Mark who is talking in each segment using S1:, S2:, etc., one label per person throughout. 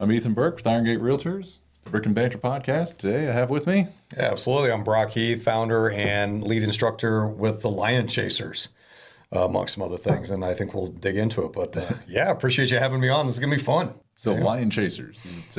S1: I'm Ethan Burke with Irongate Realtors, the Brick and Banter Podcast. Today I have with me...
S2: Yeah, absolutely. I'm Brock Heath, founder and lead instructor with the Lion Chasers, amongst some other things. And I think we'll dig into it. But yeah, appreciate you having me on. This is going to be fun.
S1: So yeah. Lion Chasers, it's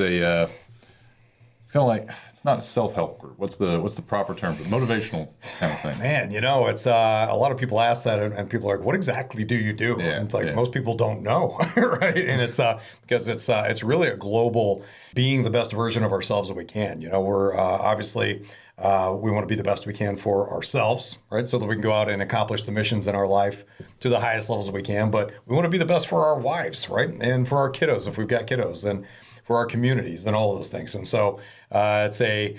S1: kind of like, it's not a self-help group. What's the proper term for it? Motivational kind of thing?
S2: Man, it's a lot of people ask that and people are like, what exactly do you do?
S1: Yeah,
S2: and it's like, most people don't know, right? And it's because it's really a global being the best version of ourselves that we can. We're obviously, we want to be the best we can for ourselves, right? So that we can go out and accomplish the missions in our life to the highest levels that we can. But we want to be the best for our wives, right? And for our kiddos, if we've got kiddos, and for our communities and all of those things. And so it's I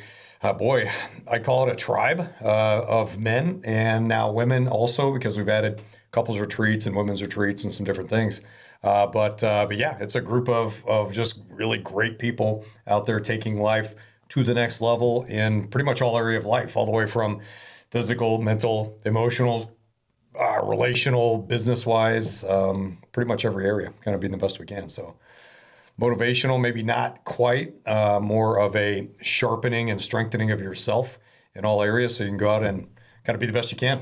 S2: call it a tribe of men and now women also, because we've added couples retreats and women's retreats and some different things. But yeah, it's a group of just really great people out there taking life to the next level in pretty much all area of life, all the way from physical, mental, emotional, relational, business-wise, pretty much every area, kind of being the best we can. So motivational, maybe not quite, more of a sharpening and strengthening of yourself in all areas so you can go out and kind of be the best you can.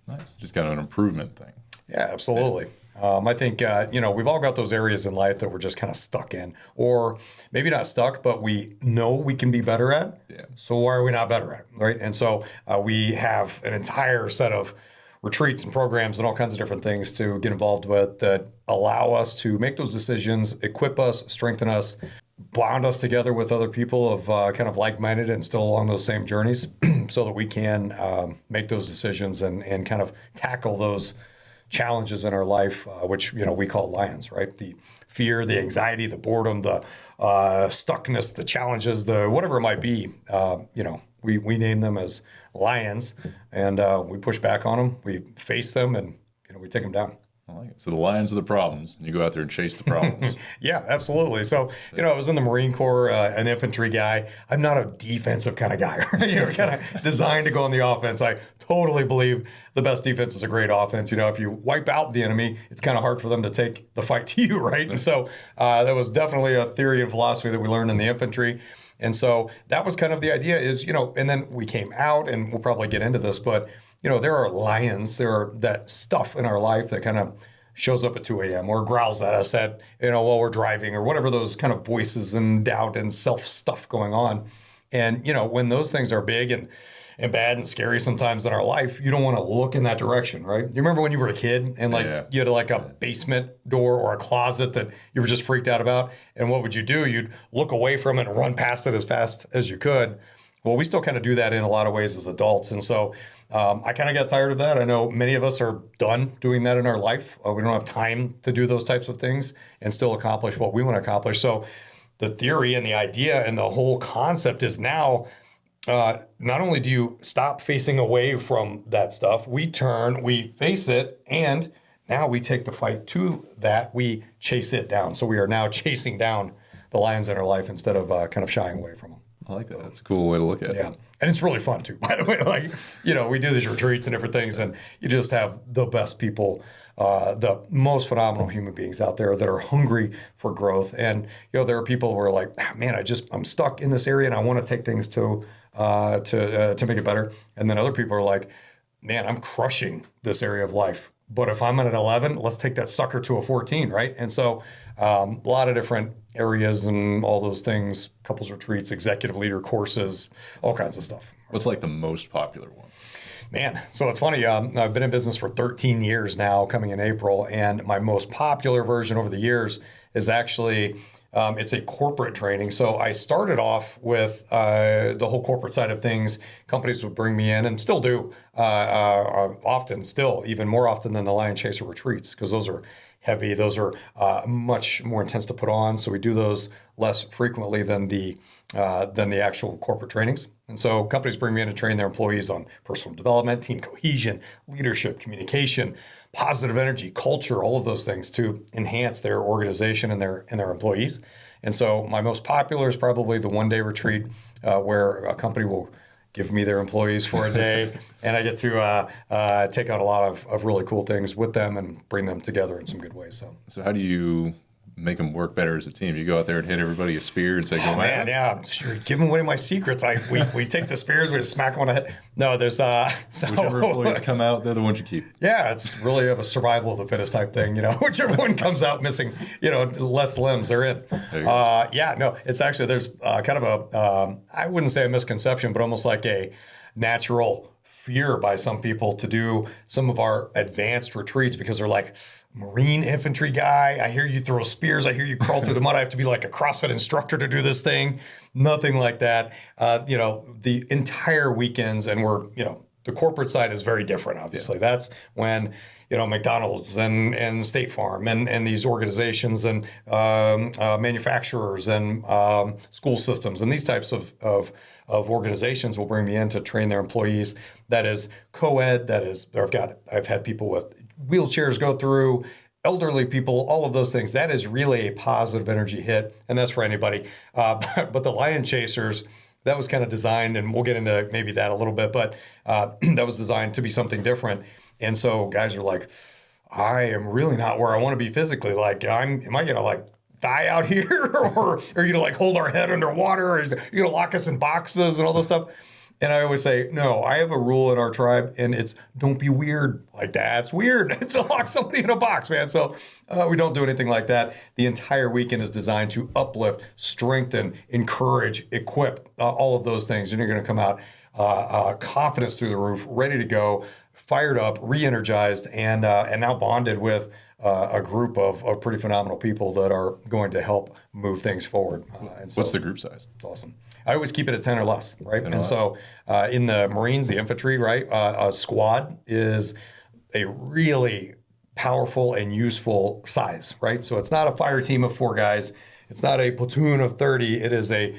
S1: Nice. Just kind of an improvement thing.
S2: Yeah, absolutely. I think, we've all got those areas in life that we're just kind of stuck in, or maybe not stuck, but we know we can be better at.
S1: Yeah.
S2: So why are we not better at, right? And so we have an entire set of retreats and programs and all kinds of different things to get involved with that allow us to make those decisions, equip us, strengthen us, bond us together with other people of kind of like-minded and still along those same journeys so that we can make those decisions and kind of tackle those challenges in our life, which, we call lions, right? The fear, the anxiety, the boredom, the stuckness, the challenges, the whatever it might be, we name them as lions, and we push back on them, we face them, and we take them down.
S1: I like it. So the lions are the problems, and you go out there and chase the problems.
S2: Yeah, absolutely. So, I was in the Marine Corps, an infantry guy. I'm not a defensive kind of guy, right? Kind of designed to go on the offense. I totally believe the best defense is a great offense. If you wipe out the enemy, it's kind of hard for them to take the fight to you, right? And so that was definitely a theory and philosophy that we learned in the infantry. And so that was kind of the idea is, and then we came out, and we'll probably get into this, but, there are lions, there are that stuff in our life that kind of shows up at 2 a.m. or growls at us while we're driving, or whatever, those kind of voices and doubt and self stuff going on. And, when those things are big and bad and scary sometimes in our life, you don't want to look in that direction, right? You remember when you were a kid and you had a basement door or a closet that you were just freaked out about, and what would you do? You'd look away from it and run past it as fast as you could. Well, we still kind of do that in a lot of ways as adults. And so I kind of got tired of that. I know many of us are done doing that in our life. We don't have time to do those types of things and still accomplish what we want to accomplish. So the theory and the idea and the whole concept is now, not only do you stop facing away from that stuff, we turn, we face it, and now we take the fight to that. We chase it down. So we are now chasing down the lions in our life instead of kind of shying away from them.
S1: I like that. That's a cool way to look at it.
S2: Yeah. And it's really fun too, by the way. We do these retreats and different things, and you just have the best people, the most phenomenal human beings out there that are hungry for growth. And, there are people who are like, man, I'm stuck in this area and I want to take things to make it better. And then other people are like, man, I'm crushing this area of life. But if I'm at an 11, let's take that sucker to a 14, right? And so a lot of different areas and all those things, couples retreats, executive leader courses, all kinds of stuff.
S1: What's the most popular one?
S2: Man, so it's funny. I've been in business for 13 years now, coming in April, and my most popular version over the years is actually it's a corporate training. So I started off with the whole corporate side of things. Companies would bring me in, and still do, often, still, even more often than the Lion Chaser retreats, because those are heavy. Those are much more intense to put on. So we do those less frequently than the actual corporate trainings. And so companies bring me in to train their employees on personal development, team cohesion, leadership, communication, positive energy, culture, all of those things to enhance their organization and their employees. And so my most popular is probably the one-day retreat where a company will give me their employees for a day, and I get to take on a lot of really cool things with them and bring them together in some good ways.
S1: So how do you make them work better as a team? You go out there and hit everybody a spear and say, "Go
S2: Man, yeah, sure. Giving away my secrets. We take the spears, we just smack them on the head. No, there's
S1: Whichever employees come out, they're the ones you keep."
S2: Yeah, it's really a survival of the fittest type thing, whichever one comes out missing, less limbs, they're in. Yeah, no, it's actually, there's kind of I wouldn't say a misconception, but almost like a natural fear by some people to do some of our advanced retreats because they're like, Marine infantry guy, I hear you throw spears, I hear you crawl through the mud, I have to be like a CrossFit instructor to do this thing. Nothing like that. The entire weekends, and the corporate side is very different, obviously. Yeah. That's when, McDonald's and State Farm and these organizations and manufacturers and school systems and these types of organizations will bring me in to train their employees. That is co-ed, I've had people with wheelchairs go through, elderly people, all of those things. That is really a positive energy hit, and that's for anybody. But the Lion Chasers, that was kind of designed, and we'll get into maybe that a little bit, but that was designed to be something different. And so guys are like, I am really not where I want to be physically. Like, am I going to die out here? Or are you going to hold our head underwater? Or are you going to lock us in boxes and all this stuff? And I always say, no, I have a rule in our tribe, and it's don't be weird. That's weird to lock somebody in a box, man. So we don't do anything like that. The entire weekend is designed to uplift, strengthen, encourage, equip, all of those things. And you're going to come out confidence through the roof, ready to go, fired up, re-energized, and now bonded with a group of pretty phenomenal people that are going to help move things forward. And so,
S1: what's the group size?
S2: It's awesome. I always keep it at 10 or less, right?
S1: 10 or
S2: and
S1: less.
S2: So in the Marines, the infantry, right, a squad is a really powerful and useful size, right? So it's not a fire team of 4 guys. It's not a platoon of 30. It is a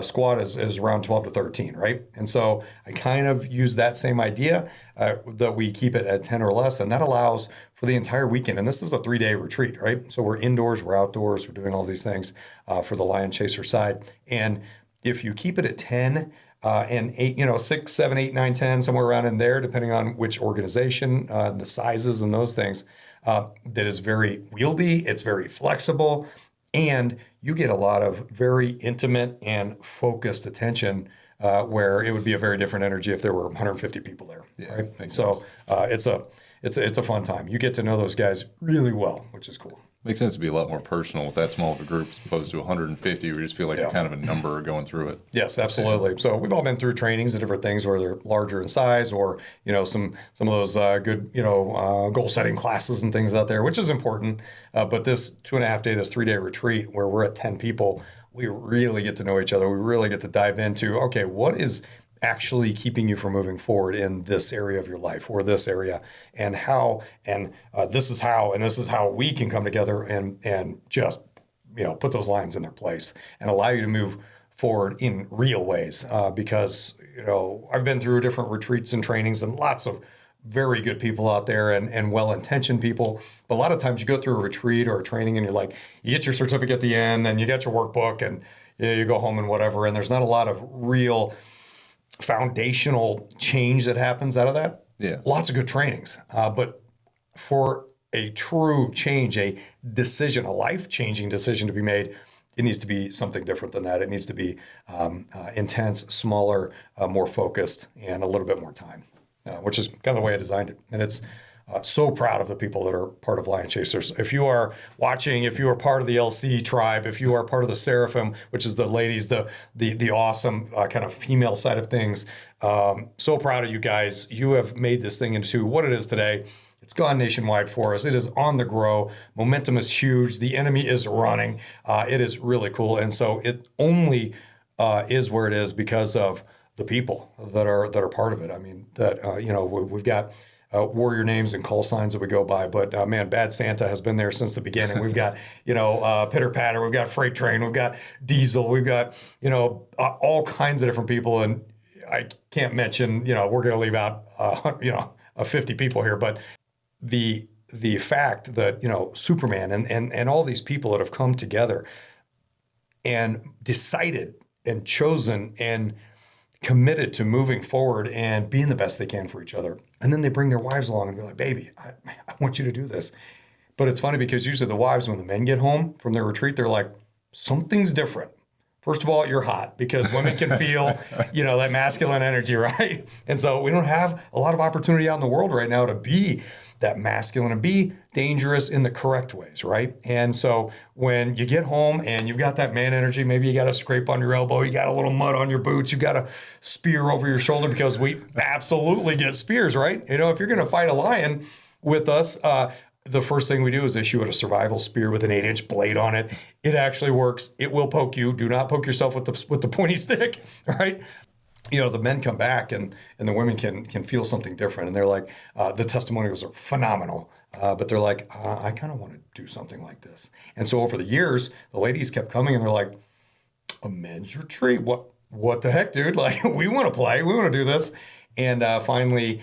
S2: squad is around 12 to 13, right? And so I kind of use that same idea that we keep it at 10 or less, and that allows for the entire weekend. And this is a 3-day retreat, right? So we're indoors, we're outdoors, we're doing all these things for the Lion Chaser side. And if you keep it at 10 and 8, 6, 7, 8, 9, 10, somewhere around in there, depending on which organization, the sizes and those things, that is very wieldy, it's very flexible, and you get a lot of very intimate and focused attention where it would be a very different energy if there were 150 people there.
S1: Yeah,
S2: right? So it's a fun time. You get to know those guys really well, which is cool.
S1: Makes sense to be a lot more personal with that small of a group as opposed to 150 where you just feel like you're kind of a number going through it.
S2: Yes, absolutely. So we've all been through trainings and different things where they're larger in size or, some of those good, goal setting classes and things out there, which is important. But this 2.5 day, this 3-day retreat where we're at 10 people, we really get to know each other. We really get to dive into, okay, what is actually keeping you from moving forward in this area of your life or this area, and how, and this is how we can come together and just put those lines in their place and allow you to move forward in real ways. Because I've been through different retreats and trainings and lots of very good people out there and well-intentioned people. But a lot of times you go through a retreat or a training and you get your certificate at the end and you get your workbook and you go home and whatever, and there's not a lot of real foundational change that happens out of that.
S1: Yeah.
S2: Lots of good trainings. But for a true change, a decision, a life-changing decision to be made, it needs to be something different than that. It needs to be intense, smaller, more focused, and a little bit more time, which is kind of the way I designed it. And it's so proud of the people that are part of Lion Chasers. If you are watching, if you are part of the LC tribe, if you are part of the Seraphim, which is the ladies, the awesome kind of female side of things, so proud of you guys. You have made this thing into what it is today. It's gone nationwide for us. It is on the grow. Momentum is huge. The enemy is running. It is really cool. And so it only is where it is because of the people that are part of it. I mean, we've got warrior names and call signs that we go by, but man, Bad Santa has been there since the beginning. We've got, Pitter Patter, we've got Freight Train, we've got Diesel, we've got, all kinds of different people. And I can't mention, we're going to leave out, 50 people here, but the fact that, Superman and all these people that have come together and decided and chosen and committed to moving forward and being the best they can for each other. And then they bring their wives along and be like, baby, I want you to do this. But it's funny because usually the wives, when the men get home from their retreat, they're like, something's different. First of all, you're hot because women can feel, that masculine energy, right? And so we don't have a lot of opportunity out in the world right now to be that masculine and be dangerous in the correct ways, right? And so when you get home and you've got that man energy, maybe you got a scrape on your elbow, you got a little mud on your boots, you got a spear over your shoulder, because we absolutely get spears, right? If you're going to fight a lion with us, the first thing we do is issue it a survival spear with an 8-inch blade on it. It actually works. It will poke you. Do not poke yourself with the pointy stick, right? The men come back and the women can feel something different. And they're like, the testimonials are phenomenal. But they're like, I kind of want to do something like this. And so over the years, the ladies kept coming and they're like, a men's retreat? What the heck, dude? Like, we want to play. We want to do this. And finally,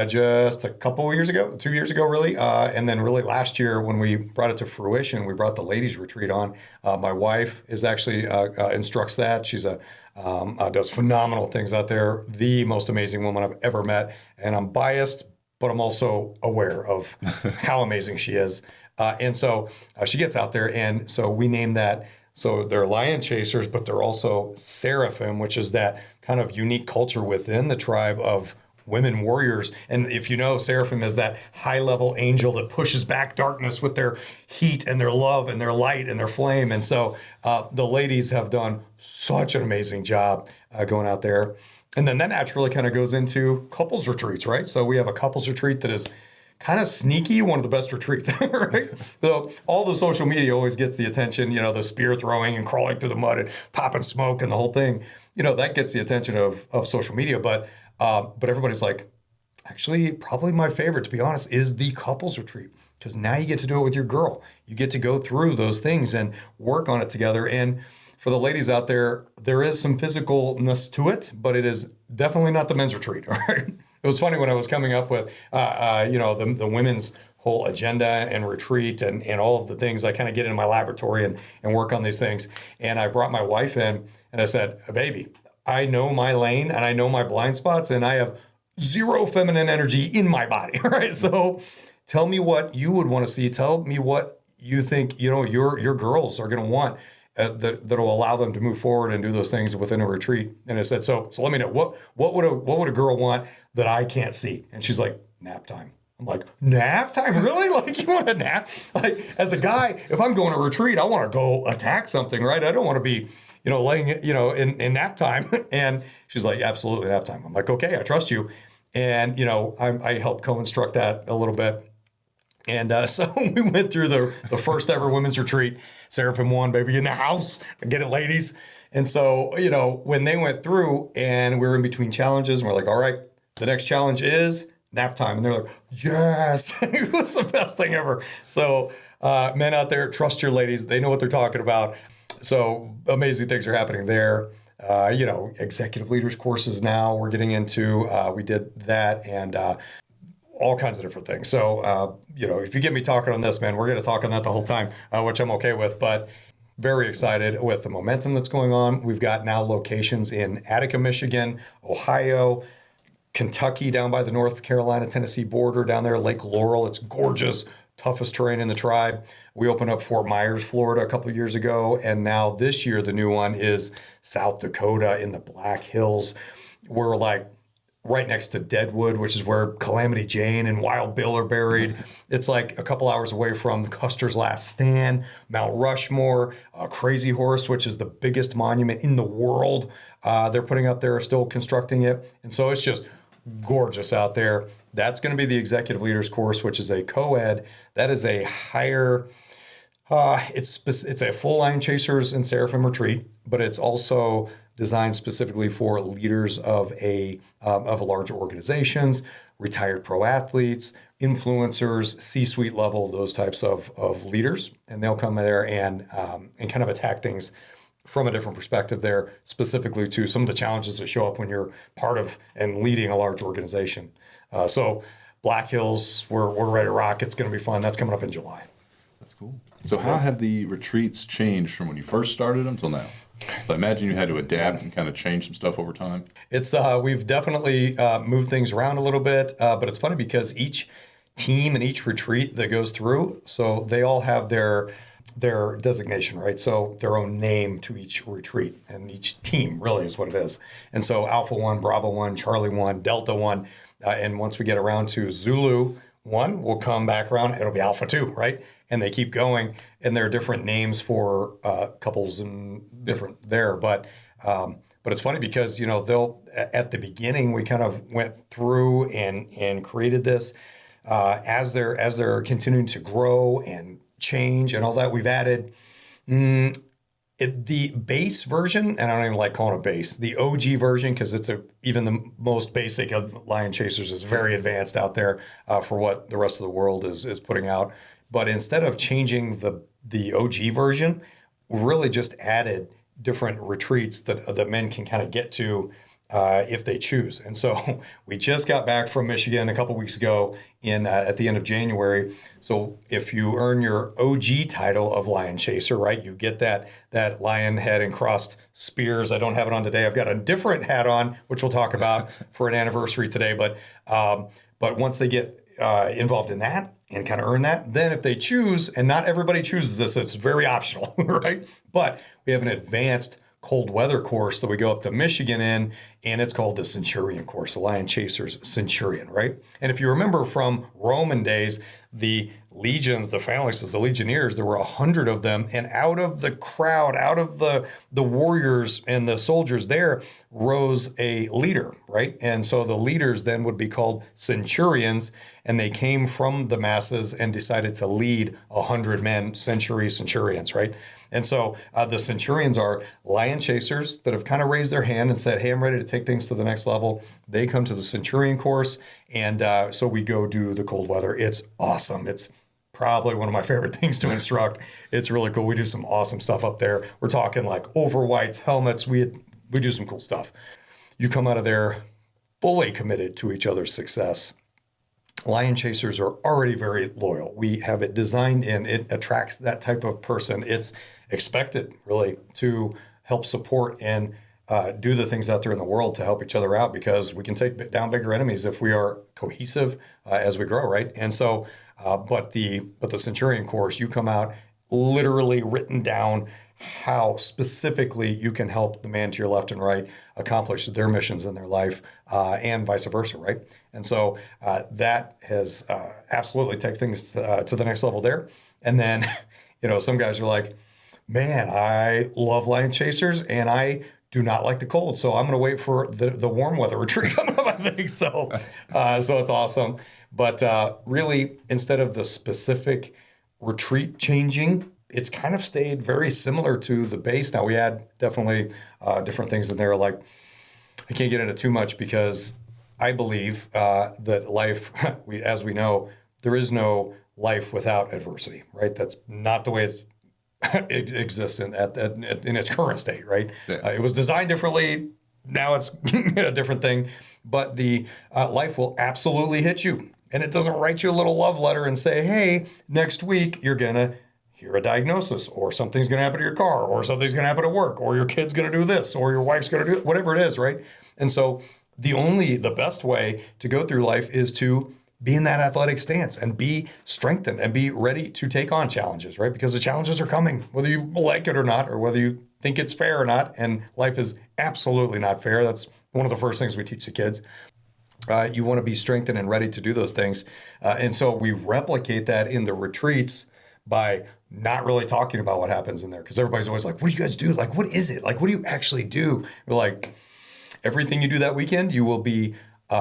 S2: just a couple of years ago, 2 years ago, really, and then really last year when we brought it to fruition, we brought the ladies retreat on. My wife is actually instructs that. She's does phenomenal things out there. The most amazing woman I've ever met. And I'm biased, but I'm also aware of how amazing she is. And so she gets out there, and so we named that. So they're lion chasers, but they're also seraphim, which is that kind of unique culture within the tribe of women warriors. And if you know, seraphim is that high-level angel that pushes back darkness with their heat and their love and their light and their flame. And so the ladies have done such an amazing job going out there. And then that naturally kind of goes into couples retreats, right? So we have a couples retreat that is kind of sneaky, one of the best retreats, right? So all the social media always gets the attention, the spear throwing and crawling through the mud and popping smoke and the whole thing, that gets the attention of social media. But everybody's like, actually, probably my favorite, to be honest, is the couples retreat, because now you get to do it with your girl. You get to go through those things and work on it together. And for the ladies out there, there is some physicalness to it, but it is definitely not the men's retreat, all right? It was funny when I was coming up with, the women's whole agenda and retreat and all of the things. I kind of get in my laboratory and work on these things. And I brought my wife in and I said, baby, I know my lane and I know my blind spots, and I have zero feminine energy in my body, right? So tell me what you would want to see. Tell me what you think, your girls are going to want. That'll allow them to move forward and do those things within a retreat. And I said, so let me know, what would a girl want that I can't see? And she's like, nap time. I'm like, nap time? Really? Like, you want a nap? Like, as a guy, if I'm going to a retreat, I want to go attack something, right? I don't want to be, laying, in nap time. And she's like, absolutely, nap time. I'm like, okay, I trust you. And, I helped co-instruct that a little bit. And so we went through the first ever women's retreat. Seraphim One, baby, in the house. Get it, ladies. And so, when they went through and we were in between challenges, and we're like, all right, the next challenge is nap time. And they're like, yes, it was the best thing ever. So men out there, trust your ladies. They know what they're talking about. So amazing things are happening there. Executive leaders courses now we're getting into. We did that and all kinds of different things. So, if you get me talking on this, man, we're going to talk on that the whole time, which I'm okay with. But very excited with the momentum that's going on. We've got now locations in Attica, Michigan, Ohio, Kentucky, down by the North Carolina, Tennessee border, down there, Lake Laurel. It's gorgeous, toughest terrain in the tribe. We opened up Fort Myers, Florida a couple of years ago. And now this year, the new one is South Dakota in the Black Hills. We're like right next to Deadwood, which is where Calamity Jane and Wild Bill are buried. It's like a couple hours away from Custer's Last Stand, Mount Rushmore, Crazy Horse, which is the biggest monument in the world. They're putting up there, still constructing it. And so it's just gorgeous out there. That's going to be the Executive Leaders course, which is a co-ed. That is a higher, it's a full line chasers and seraphim retreat, but it's also designed specifically for leaders of large organizations, retired pro athletes, influencers, C-suite level, those types of leaders. And they'll come there and kind of attack things from a different perspective there, specifically to some of the challenges that show up when you're part of and leading a large organization. So Black Hills, we're ready to rock. It's going to be fun. That's coming up in July.
S1: That's cool. So how have the retreats changed from when you first started them till now? So I imagine you had to adapt and kind of change some stuff over time.
S2: It's we've definitely moved things around a little bit, but it's funny because each team in each retreat that goes through. So they all have their designation, right? So their own name to each retreat, and each team really is what it is. And so Alpha 1, Bravo 1, Charlie 1, Delta 1. And once we get around to Zulu 1, we'll come back around. It'll be Alpha 2, right? And they keep going. And there are different names for couples and different there. But it's funny because, they'll, at the beginning, we kind of went through and created this as they're continuing to grow and change and all that. We've added the base version, and I don't even like calling it base, the OG version, because it's even the most basic of Lion Chasers is very advanced out there for what the rest of the world is putting out. But instead of changing the OG version, we really just added different retreats that men can kind of get to if they choose. And so we just got back from Michigan a couple weeks ago at the end of January. So if you earn your OG title of Lion Chaser, right, you get that lion head and crossed spears. I don't have it on today. I've got a different hat on, which we'll talk about for an anniversary today. But once they get involved in that and kind of earn that, then if they choose, and not everybody chooses this, it's very optional, right? But we have an advanced cold weather course that we go up to Michigan in, and it's called the Centurion course, the Lion Chasers Centurion, right? And if you remember from Roman days, the legions, the phalanxes, the legionnaires, there were 100 of them, and out of the crowd, out of the warriors and the soldiers there, rose a leader, right? And so the leaders then would be called centurions, and they came from the masses and decided to lead 100 men, centurions, right? And so the centurions are lion chasers that have kind of raised their hand and said, hey, I'm ready to take things to the next level. They come to the centurion course, and so we go do the cold weather. It's awesome. It's probably one of my favorite things to instruct. It's really cool. We do some awesome stuff up there. We're talking like over whites, helmets. We do some cool stuff. You come out of there fully committed to each other's success. Lion chasers are already very loyal. We have it designed in, it attracts that type of person. It's expected really to help support and do the things out there in the world to help each other out, because we can take down bigger enemies if we are cohesive as we grow, right? And so, but the Centurion course, you come out literally written down how specifically you can help the man to your left and right accomplish their missions in their life, and vice versa, right? And so that has absolutely taken things to the next level there. And then, some guys are like, man, I love lion chasers and I do not like the cold, so I'm going to wait for the warm weather retreat coming up, I think. So it's awesome. But really, instead of the specific retreat changing, it's kind of stayed very similar to the base. Now, we had definitely different things in there. Like, I can't get into too much because I believe that life, as we know, there is no life without adversity, right? That's not the way it exists in its current state, right?
S1: Yeah.
S2: It was designed differently. Now it's a different thing. But the life will absolutely hit you. And it doesn't write you a little love letter and say, hey, next week you're going to hear a diagnosis, or something's going to happen to your car, or something's going to happen at work, or your kid's going to do this, or your wife's going to do whatever it is, right? And so the best way to go through life is to be in that athletic stance and be strengthened and be ready to take on challenges, right? Because the challenges are coming, whether you like it or not, or whether you think it's fair or not. And life is absolutely not fair. That's one of the first things we teach the kids. You want to be strengthened and ready to do those things. And so we replicate that in the retreats by not really talking about what happens in there, because everybody's always like, what do you guys do? Like, what is it? Like, what do you actually do? We're like, everything you do that weekend, you will be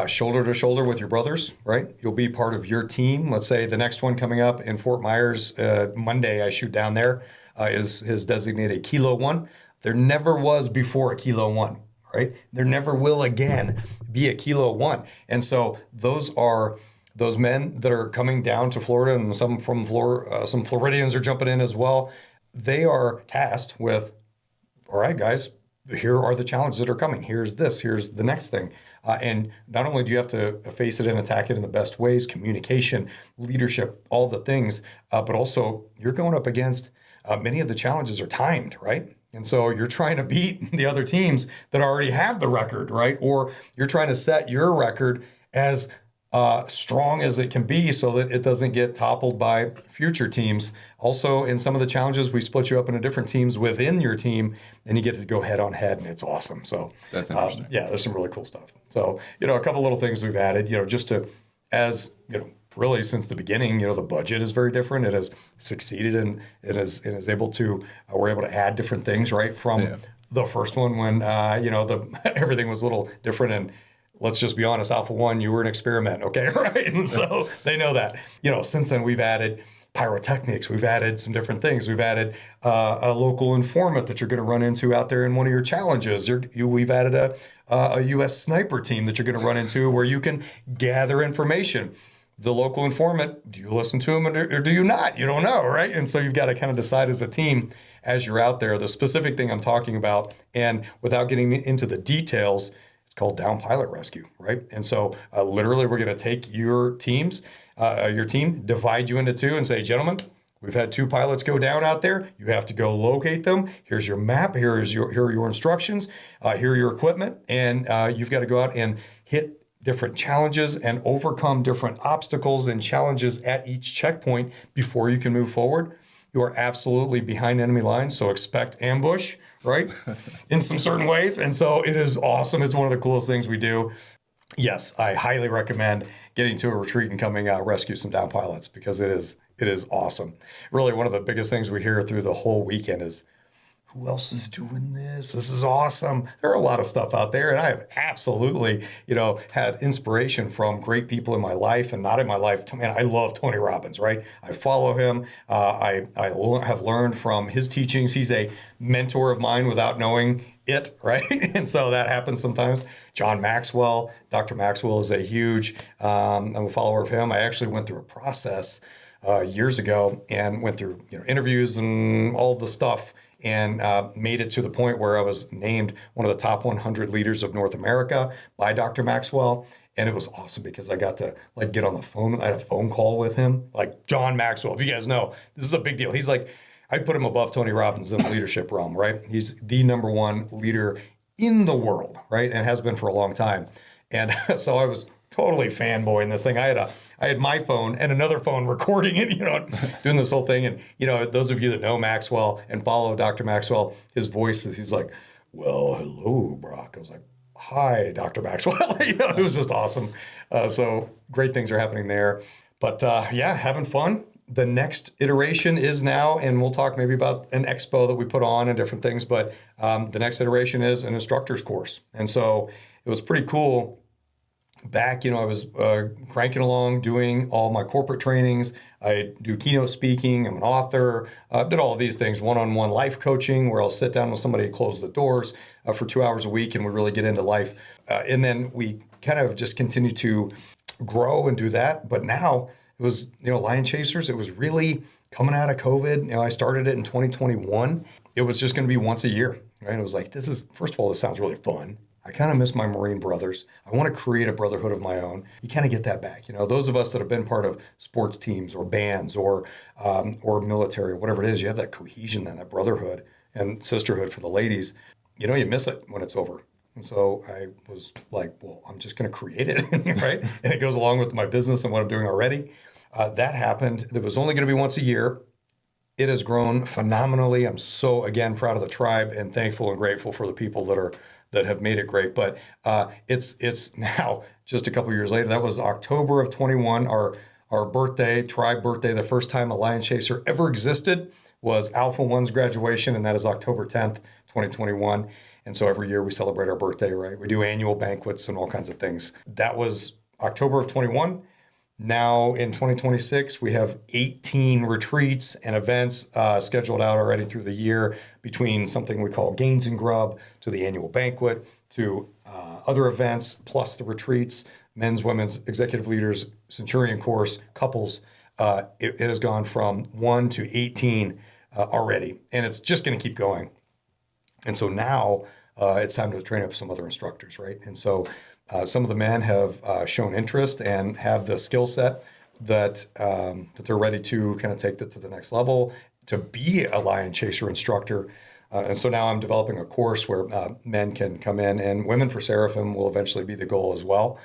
S2: shoulder to shoulder with your brothers, right? You'll be part of your team. Let's say the next one coming up in Fort Myers, Monday, I shoot down there, is designated Kilo 1. There never was before a Kilo 1, right? There never will again be a Kilo 1. And so those are those men that are coming down to Florida, and some from some Floridians are jumping in as well. They are tasked with, all right, guys, here are the challenges that are coming. Here's this, here's the next thing. And not only do you have to face it and attack it in the best ways, communication, leadership, all the things, but also you're going up against many of the challenges are timed, right? And so you're trying to beat the other teams that already have the record, right? Or you're trying to set your record as strong as it can be so that it doesn't get toppled by future teams. Also, in some of the challenges, we split you up into different teams within your team, and you get to go head on head, and it's awesome. So
S1: That's interesting.
S2: yeah, there's some really cool stuff. So, a couple little things we've added, just to, as, really since the beginning, the budget is very different. It has succeeded and it is able to, we're able to add different things, right? From the first one when, everything was a little different, and let's just be honest, Alpha One, you were an experiment, okay, right? And so they know that. Since then we've added pyrotechnics, we've added some different things. We've added a local informant that you're going to run into out there in one of your challenges. We've added a U.S. sniper team that you're going to run into where you can gather information. The local informant, do you listen to him or do you not? You don't know, right? And so you've got to kind of decide as a team as you're out there the specific thing I'm talking about. And without getting into the details, it's called down pilot rescue, right? And so literally we're going to take your team, divide you into two and say, gentlemen, we've had 2 pilots go down out there. You have to go locate them. Here's your map. Here are your instructions. Here are your equipment. And you've got to go out and hit different challenges and overcome different obstacles and challenges at each checkpoint before you can move forward. You are absolutely behind enemy lines, so expect ambush, right? In some certain ways. And so it is awesome. It's one of the coolest things we do. Yes, I highly recommend getting to a retreat and coming out rescue some down pilots because it is awesome. Really, one of the biggest things we hear through the whole weekend is, who else is doing this? This is awesome. There are a lot of stuff out there, and I have absolutely, had inspiration from great people in my life and not in my life. Man, I love Tony Robbins, right? I follow him. I have learned from his teachings. He's a mentor of mine without knowing it, right? And so that happens sometimes. John Maxwell, Dr. Maxwell is a huge, I'm a follower of him. I actually went through a process years ago and went through interviews and all the stuff and made it to the point where I was named one of the top 100 leaders of North America by Dr. Maxwell. And it was awesome because I got to get on the phone. I had a phone call with him, John Maxwell. If you guys know, this is a big deal. He's I put him above Tony Robbins in the leadership realm, right? He's the number one leader in the world, right? And has been for a long time. And so I was totally fanboying this thing. I had my phone and another phone recording it, doing this whole thing. And, those of you that know Maxwell and follow Dr. Maxwell, his voice he's like, well, hello, Brock. I was like, hi, Dr. Maxwell. It was just awesome. So great things are happening there. But having fun. The next iteration is now, and we'll talk maybe about an expo that we put on and different things, but the next iteration is an instructor's course. And so it was pretty cool. Back, I was cranking along, doing all my corporate trainings. I do keynote speaking. I'm an author. Did all of these things, one-on-one life coaching, where I'll sit down with somebody, close the doors for 2 hours a week, and we really get into life. And then we kind of just continue to grow and do that. But now it was, Lion Chasers. It was really coming out of COVID. I started it in 2021. It was just going to be once a year, right? It was like, first of all, this sounds really fun. I kind of miss my Marine brothers. I want to create a brotherhood of my own. You kind of get that back. Those of us that have been part of sports teams or bands or military, whatever it is, you have that cohesion then, that brotherhood and sisterhood for the ladies. You miss it when it's over. And so I was like, well, I'm just going to create it, right? And it goes along with my business and what I'm doing already. That happened. It was only going to be once a year. It has grown phenomenally. I'm so, again, proud of the tribe and thankful and grateful for the people that have made it great. But it's now just a couple years later. That was October of 21. Our birthday, tribe birthday, the first time a Lion Chaser ever existed was Alpha One's graduation, and that is October 10th, 2021. And so every year we celebrate our birthday, right? We do annual banquets and all kinds of things. That was October of 21. Now in 2026, we have 18 retreats and events scheduled out already through the year, between something we call Gains and Grub to the annual banquet to other events, plus the retreats, men's, women's, executive leaders, Centurion course, couples. It has gone from 1 to 18 already, and it's just going to keep going. And so now it's time to train up some other instructors, right? And so some of the men have shown interest and have the skill set that they're ready to kind of take that to the next level to be a Lion Chaser instructor. And so now I'm developing a course where men can come in, and Women for Seraphim will eventually be the goal as well,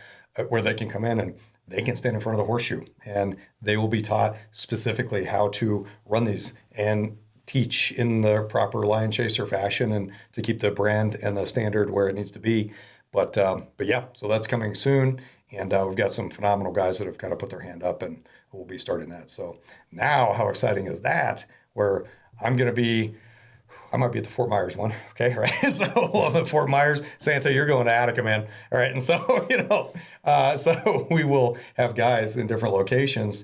S2: where they can come in and they can stand in front of the horseshoe and they will be taught specifically how to run these and teach in the proper lion chaser fashion and to keep the brand and the standard where it needs to be. But yeah, so that's coming soon. And we've got some phenomenal guys that have kind of put their hand up and we'll be starting that. So now how exciting is that? Where I might be at the Fort Myers one. Okay. Right. So I'm at Fort Myers. Santa, you're going to Attica, man. All right. And so, so we will have guys in different locations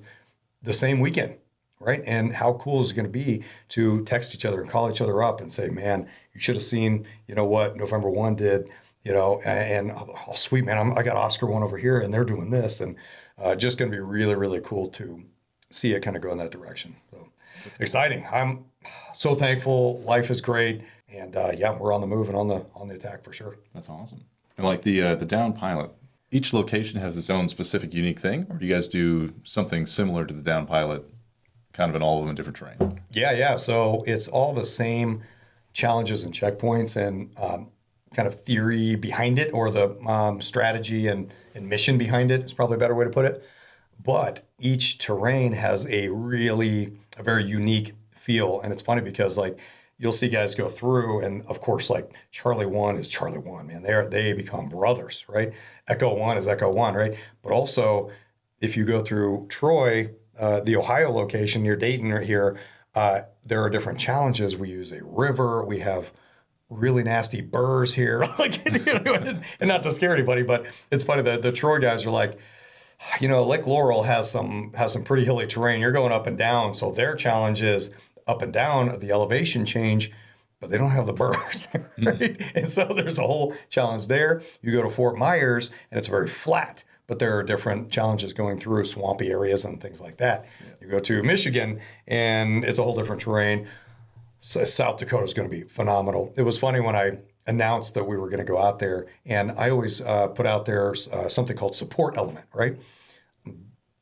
S2: the same weekend. Right. And how cool is it going to be to text each other and call each other up and say, man, you should have seen, what November 1 did, and oh, sweet, man, I got Oscar one over here and they're doing this. And just going to be really, really cool to see it kind of go in that direction. So it's exciting. I'm so thankful. Life is great. And yeah, we're on the move and on the attack for sure.
S1: That's awesome. And like the down pilot, each location has its own specific unique thing, or do you guys do something similar to the down pilot, kind of in all of them in different terrain?
S2: Yeah. So it's all the same challenges and checkpoints and kind of theory behind it, or the strategy and mission behind it is probably a better way to put it. But each terrain has a very unique feel. And it's funny because like you'll see guys go through, and of course, like Charlie 1 is Charlie 1, man. They become brothers, right? Echo 1 is Echo 1, right? But also, if you go through Troy, the Ohio location near Dayton or here, there are different challenges. We use a river. We have really nasty burrs here, and not to scare anybody, but it's funny that the Troy guys are like, Lake Laurel has some pretty hilly terrain. You're going up and down, so their challenge is up and down the elevation change, but they don't have the burrs, right? And so there's a whole challenge there. You go to Fort Myers, and it's very flat, but there are different challenges going through swampy areas and things like that. Yeah. You go to Michigan, and it's a whole different terrain. So South Dakota is going to be phenomenal. It was funny when I announced that we were going to go out there, and I always put out there something called support element, right?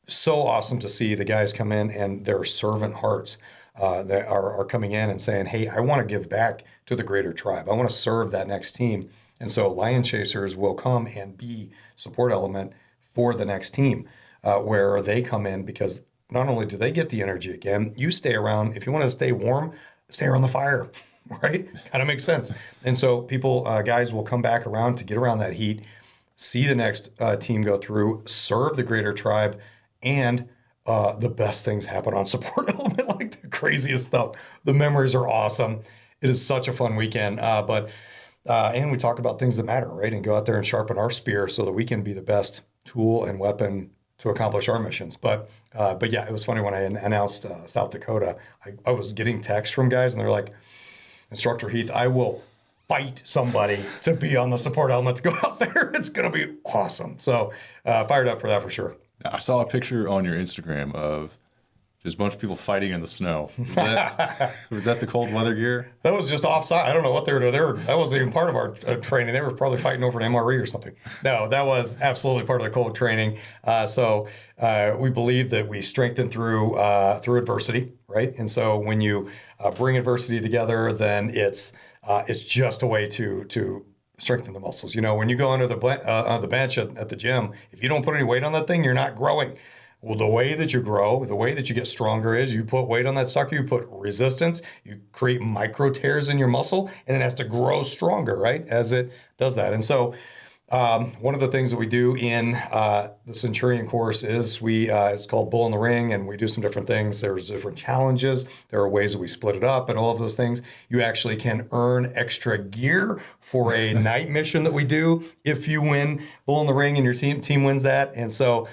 S2: So awesome to see the guys come in and their servant hearts that are coming in and saying, hey, I want to give back to the greater tribe. I want to serve that next team. And so lion chasers will come and be support element for the next team, where they come in because not only do they get the energy again, you stay around. If you want to stay warm, stay around the fire, right? Kind of makes sense. And so guys will come back around to get around that heat, see the next team go through, serve the greater tribe, and the best things happen on support element, like the craziest stuff. The memories are awesome. It is such a fun weekend. And we talk about things that matter, right? And go out there and sharpen our spear so that we can be the best tool and weapon to accomplish our missions. But yeah, it was funny when I announced South Dakota, I was getting texts from guys and they're like, Instructor Heath, I will fight somebody to be on the support element to go out there. It's going to be awesome. So fired up for that for sure.
S1: I saw a picture on your Instagram of just a bunch of people fighting in the snow. Was that the cold weather gear?
S2: That was just offside. I don't know what they were doing. That wasn't even part of our training. They were probably fighting over an MRE or something. No, that was absolutely part of the cold training. So we believe that we strengthen through adversity, right? And so when you bring adversity together, then it's just a way to strengthen the muscles. When you go under the bench at the gym, if you don't put any weight on that thing, you're not growing. Well, the way that you grow, the way that you get stronger is you put weight on that sucker, you put resistance, you create micro tears in your muscle, and it has to grow stronger, right, as it does that. And so one of the things that we do in the Centurion course is it's called Bull in the Ring, and we do some different things. There's different challenges. There are ways that we split it up and all of those things. You actually can earn extra gear for a night mission that we do if you win Bull in the Ring and your team wins that. And so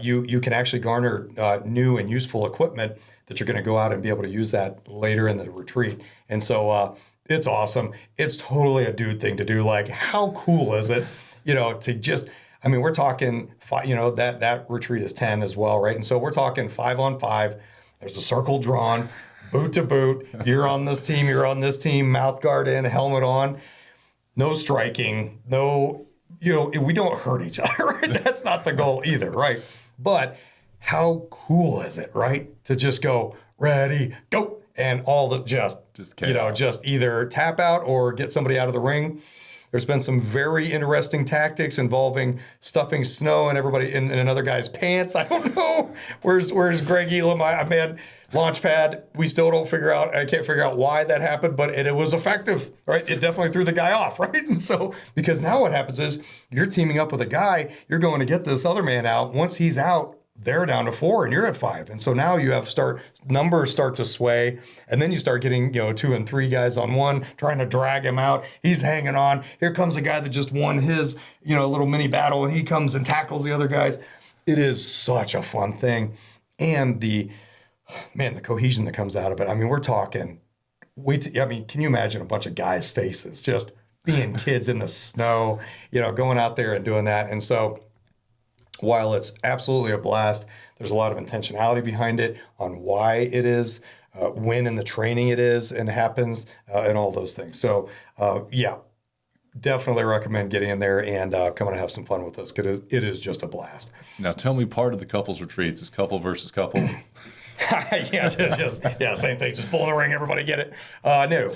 S2: you can actually garner new and useful equipment that you're going to go out and be able to use that later in the retreat. And so it's awesome. It's totally a dude thing to do. Like, how cool is it? To just, we're talking, that retreat is 10 as well, right? And so we're talking 5-on-5. There's a circle drawn, boot to boot. You're on this team, mouth guard in, helmet on. No striking, no, we don't hurt each other, right? That's not the goal either, right? But how cool is it, right? To just go, ready, go, and all the just either tap out or get somebody out of the ring. There's been some very interesting tactics involving stuffing snow and everybody in another guy's pants. I don't know. Where's Greg Elam? Man, Launchpad, we still don't figure out, I can't figure out why that happened, but it was effective, right? It definitely threw the guy off, right? And so, because now what happens is you're teaming up with a guy, you're going to get this other man out. Once he's out, they're down to 4 and you're at 5. And so now you have numbers start to sway, and then you start getting, 2 and 3 guys on one, trying to drag him out. He's hanging on. Here comes a guy that just won his, little mini battle, and he comes and tackles the other guys. It is such a fun thing. And the cohesion that comes out of it. I mean, we're talking, can you imagine a bunch of guys' faces just being kids in the snow, going out there and doing that. And so while it's absolutely a blast, there's a lot of intentionality behind it on why it is, when in the training it is and happens, and all those things. So, definitely recommend getting in there and coming to have some fun with us, because it is just a blast.
S1: Now, tell me, part of the couples retreats is couple versus couple.
S2: Same thing. Just pull in the ring, everybody get it. No,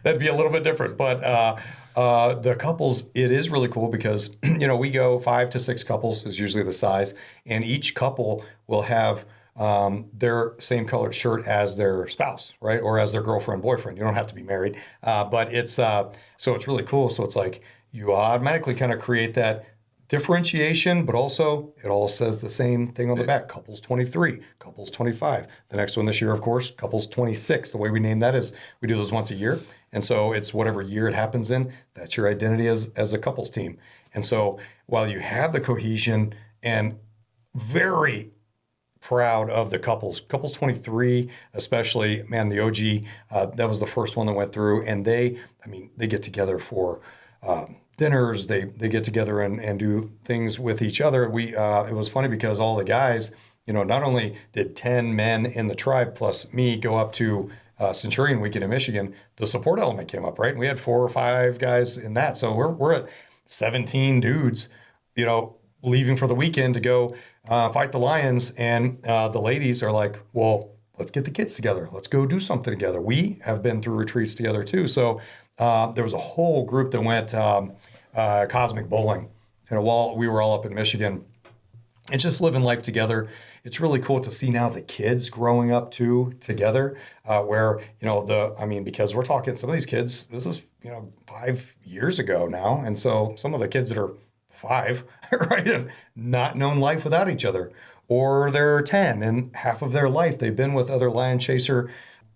S2: that'd be a little bit different. But the couples, it is really cool because we go 5 to 6 couples is usually the size, and each couple will have their same colored shirt as their spouse, right, or as their girlfriend, boyfriend. You don't have to be married, but it's so it's really cool. So it's like you automatically kind of create that differentiation, but also it all says the same thing on the back. Couples 23, couples 25. The next one this year, of course, couples 26. The way we name that is we do those once a year. And so it's whatever year it happens in, that's your identity as a couples team. And so while you have the cohesion, and very proud of the couples 23, especially, man, the OG, that was the first one that went through, and they get together for dinners, they get together and do things with each other. It was funny because all the guys, not only did 10 men in the tribe plus me go up to Centurion Weekend in Michigan, the support element came up, right? And we had 4 or 5 guys in that. So we're at 17 dudes, leaving for the weekend to go fight the lions. And the ladies are like, well, let's get the kids together. Let's go do something together. We have been through retreats together too. So there was a whole group that went cosmic bowling, while we were all up in Michigan, and just living life together. It's really cool to see now the kids growing up too together, where, because we're talking some of these kids, this is, 5 years ago now. And so some of the kids that are 5, right, have not known life without each other, or they're 10 and half of their life they've been with other lion chaser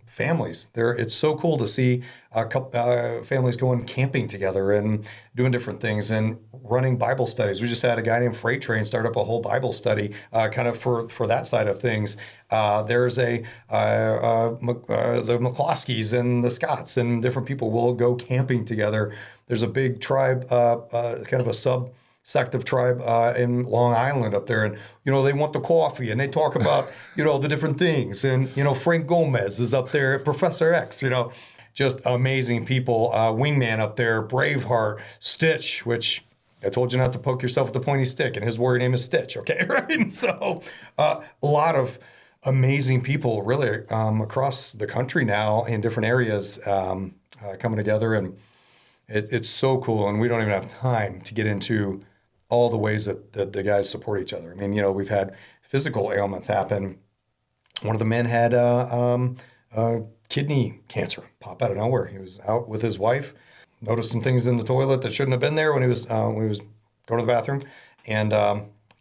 S2: families. It's so cool to see families going camping together and doing different things and running Bible studies. We just had a guy named Freight Train start up a whole Bible study kind of for that side of things. There's the McCloskeys and the Scotts and different people will go camping together. There's a big tribe, kind of a subsect of tribe in Long Island up there, and they want the coffee, and they talk about the different things, and Frank Gomez is up there, Professor X, just amazing people. Wingman up there, Braveheart, Stitch, which I told you not to poke yourself with the pointy stick, and his warrior name is Stitch. Okay, right? And so a lot of amazing people really across the country now in different areas coming together, and it's so cool. And we don't even have time to get into all the ways that the guys support each other. I mean, we've had physical ailments happen. One of the men had kidney cancer pop out of nowhere. He was out with his wife, noticed some things in the toilet that shouldn't have been there when he was going to the bathroom, and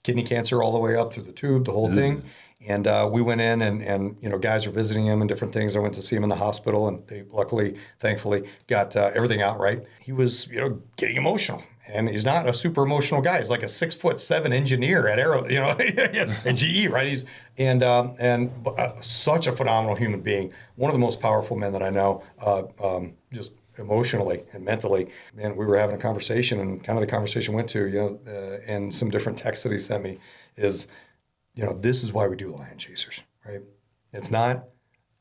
S2: kidney cancer all the way up through the tube, the whole thing. And we went in and guys were visiting him and different things. I went to see him in the hospital, and they luckily, thankfully, got everything out right. He was, getting emotional. And he's not a super emotional guy. He's like a 6'7" engineer at at GE, right? He's such a phenomenal human being. One of the most powerful men that I know, just emotionally and mentally. And we were having a conversation, and kind of the conversation went to, and some different texts that he sent me is, this is why we do Lion Chasers, right? It's not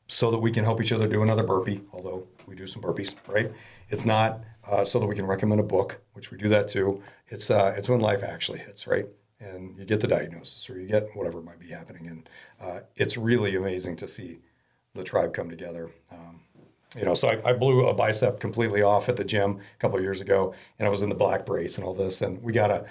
S2: so that we can help each other do another burpee, although we do some burpees, right? It's not so that we can recommend a book, which we do that too. It's when life actually hits, right? And you get the diagnosis, or you get whatever might be happening. And it's really amazing to see the tribe come together. So I blew a bicep completely off at the gym a couple of years ago, and I was in the black brace and all this, and we got a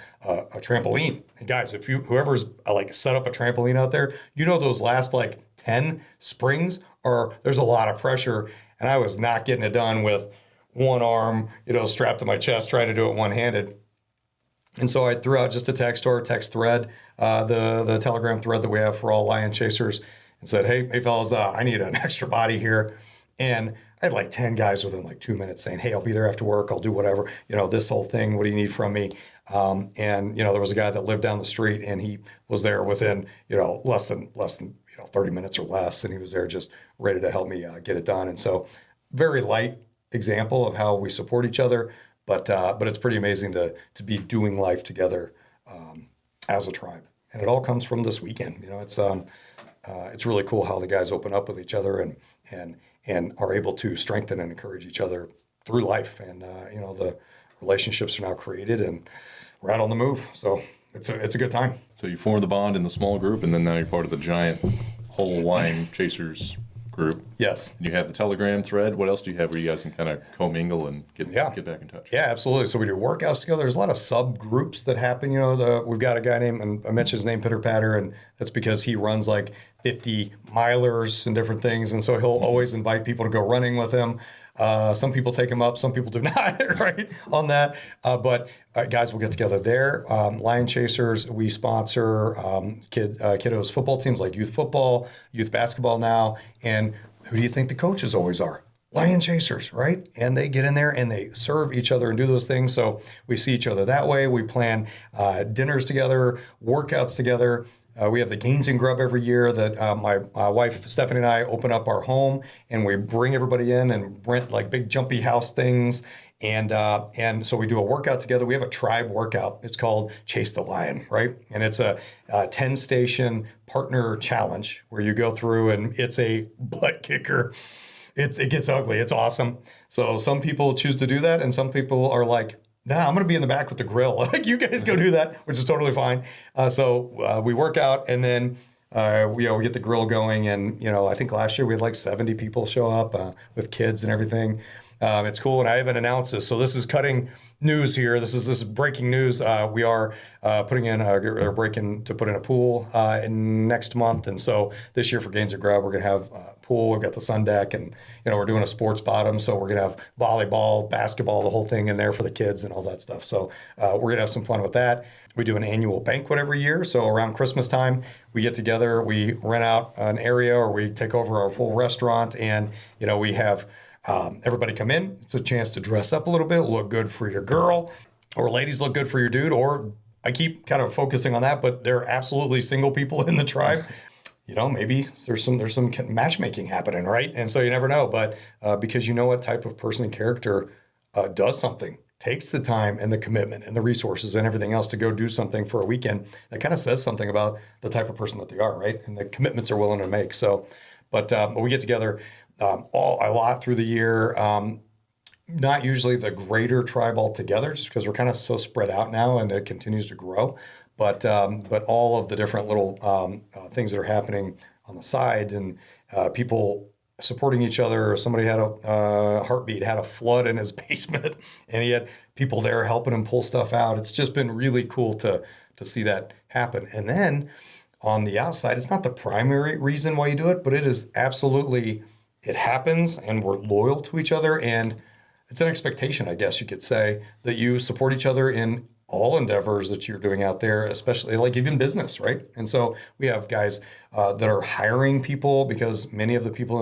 S2: trampoline. And guys, if whoever's like set up a trampoline out there, those last like 10 springs there's a lot of pressure, and I was not getting it done with one arm, strapped to my chest, trying to do it one-handed. And so I threw out just a text thread, the Telegram thread that we have for all lion chasers, and said, hey fellas, I need an extra body here. And I had like 10 guys within like 2 minutes saying, hey, I'll be there after work. I'll do whatever, this whole thing. What do you need from me? And there was a guy that lived down the street, and he was there within, less than 30 minutes or less. And he was there just ready to help me get it done. And so very light example of how we support each other. But it's pretty amazing to be doing life together as a tribe. And it all comes from this weekend. It's really cool how the guys open up with each other and are able to strengthen and encourage each other through life. And the relationships are now created, and we're out on the move. So it's a good time.
S1: So you form the bond in the small group, and then now you're part of the giant whole lion chasers group.
S2: Yes.
S1: And you have the Telegram thread. What else do you have where you guys can kind of commingle and get back in touch?
S2: Yeah, absolutely. So we do workouts together. There's a lot of subgroups that happen. We've got a guy named, and I mentioned his name, Pitter Patter, and that's because he runs like 50 milers and different things. And so he'll always invite people to go running with him. Some people take him up, some people do not, right, on that. But guys will get together there. Lion Chasers, we sponsor kiddos football teams like youth football, youth basketball now. And who do you think the coaches always are? Lion Chasers, right? And they get in there and they serve each other and do those things. So we see each other that way. We plan dinners together, workouts together. We have the Gains and Grub every year that my wife Stephanie and I open up our home, and we bring everybody in and rent like big jumpy house things. And so we do a workout together. We have a tribe workout. It's called Chase the Lion, right? And it's a 10-station partner challenge where you go through, and it's a butt kicker. It gets ugly. It's awesome. So some people choose to do that, and some people are like, nah, I'm going to be in the back with the grill. Like, you guys go do that, which is totally fine. So we work out, and then we get the grill going. And, I think last year we had like 70 people show up with kids and everything. It's cool. And I haven't announced this. So this is cutting news here. This is breaking news. We are putting in to put in a pool in next month. And so this year for Gains and Grub, we're going to have a pool. We've got the sun deck, and, we're doing a sports bottom. So we're going to have volleyball, basketball, the whole thing in there for the kids and all that stuff. So we're going to have some fun with that. We do an annual banquet every year. So around Christmas time, we get together, we rent out an area, or we take over our full restaurant, and, we have everybody come in. It's a chance to dress up a little bit, look good for your girl, or ladies look good for your dude. Or I keep kind of focusing on that, but there are absolutely single people in the tribe. Maybe there's some matchmaking happening, right? And so you never know. But because what type of person and character does something, takes the time and the commitment and the resources and everything else to go do something for a weekend, that kind of says something about the type of person that they are, right? And the commitments they're willing to make. So, but we get together a lot through the year. Not usually the greater tribe altogether, just because we're kind of so spread out now, and it continues to grow. But all of the different little things that are happening on the side, and people supporting each other. Somebody had a heartbeat, had a flood in his basement, and he had people there helping him pull stuff out. It's just been really cool to see that happen. And then on the outside, it's not the primary reason why you do it, but it is absolutely, it happens, and we're loyal to each other, and it's an expectation, I guess you could say, that you support each other in all endeavors that you're doing out there, especially like even business, right? And so we have guys that are hiring people, because many of the people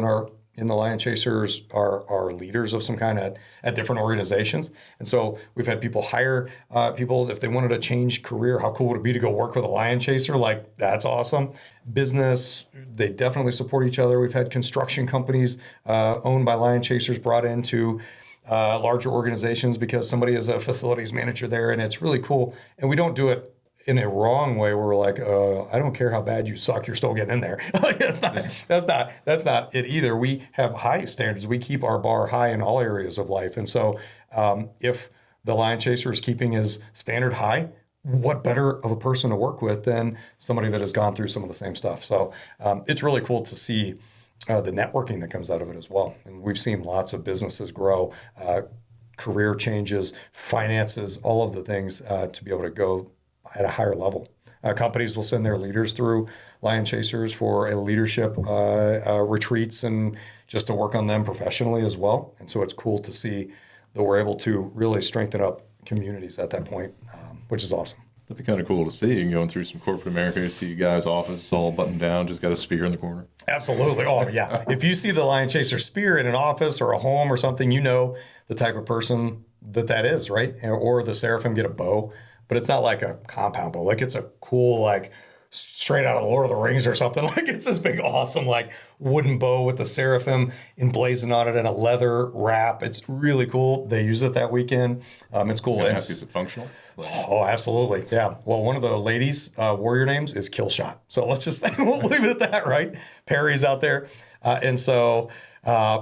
S2: in the Lion Chasers are leaders of some kind at different organizations. And so we've had people hire people if they wanted to change career. How cool would it be to go work with a Lion Chaser? Like, that's awesome. Business, they definitely support each other. We've had construction companies owned by Lion Chasers brought into larger organizations because somebody is a facilities manager there, and it's really cool. And we don't do it in a wrong way where we're like, I don't care how bad you suck, you're still getting in there. That's not it either. We have high standards. We keep our bar high in all areas of life. And so if the Lion Chaser is keeping his standard high, what better of a person to work with than somebody that has gone through some of the same stuff? So it's really cool to see the networking that comes out of it as well. And we've seen lots of businesses grow, career changes, finances, all of the things to be able to go at a higher level. Companies will send their leaders through Lion Chasers for a leadership retreats and just to work on them professionally as well. And so it's cool to see that we're able to really strengthen up communities at that point, which is awesome.
S1: That'd be kind of cool to see. You going through some corporate America, you see you guys' office all buttoned down, just got a spear in the corner.
S2: Absolutely. Oh, yeah. If you see the Lion Chaser spear in an office or a home or something, you know the type of person that is, right? Or the seraphim get a bow, but it's not like a compound bow. Like it's a cool, like straight out of the Lord of the Rings or something. Like it's this big, awesome, like wooden bow with the seraphim emblazoned on it and a leather wrap. It's really cool. They use it that weekend. It's cool.
S1: Is it functional?
S2: Oh, absolutely. Yeah. Well, one of the ladies' warrior names is Killshot. So let's just we'll leave it at that, right? Perry's out there. And so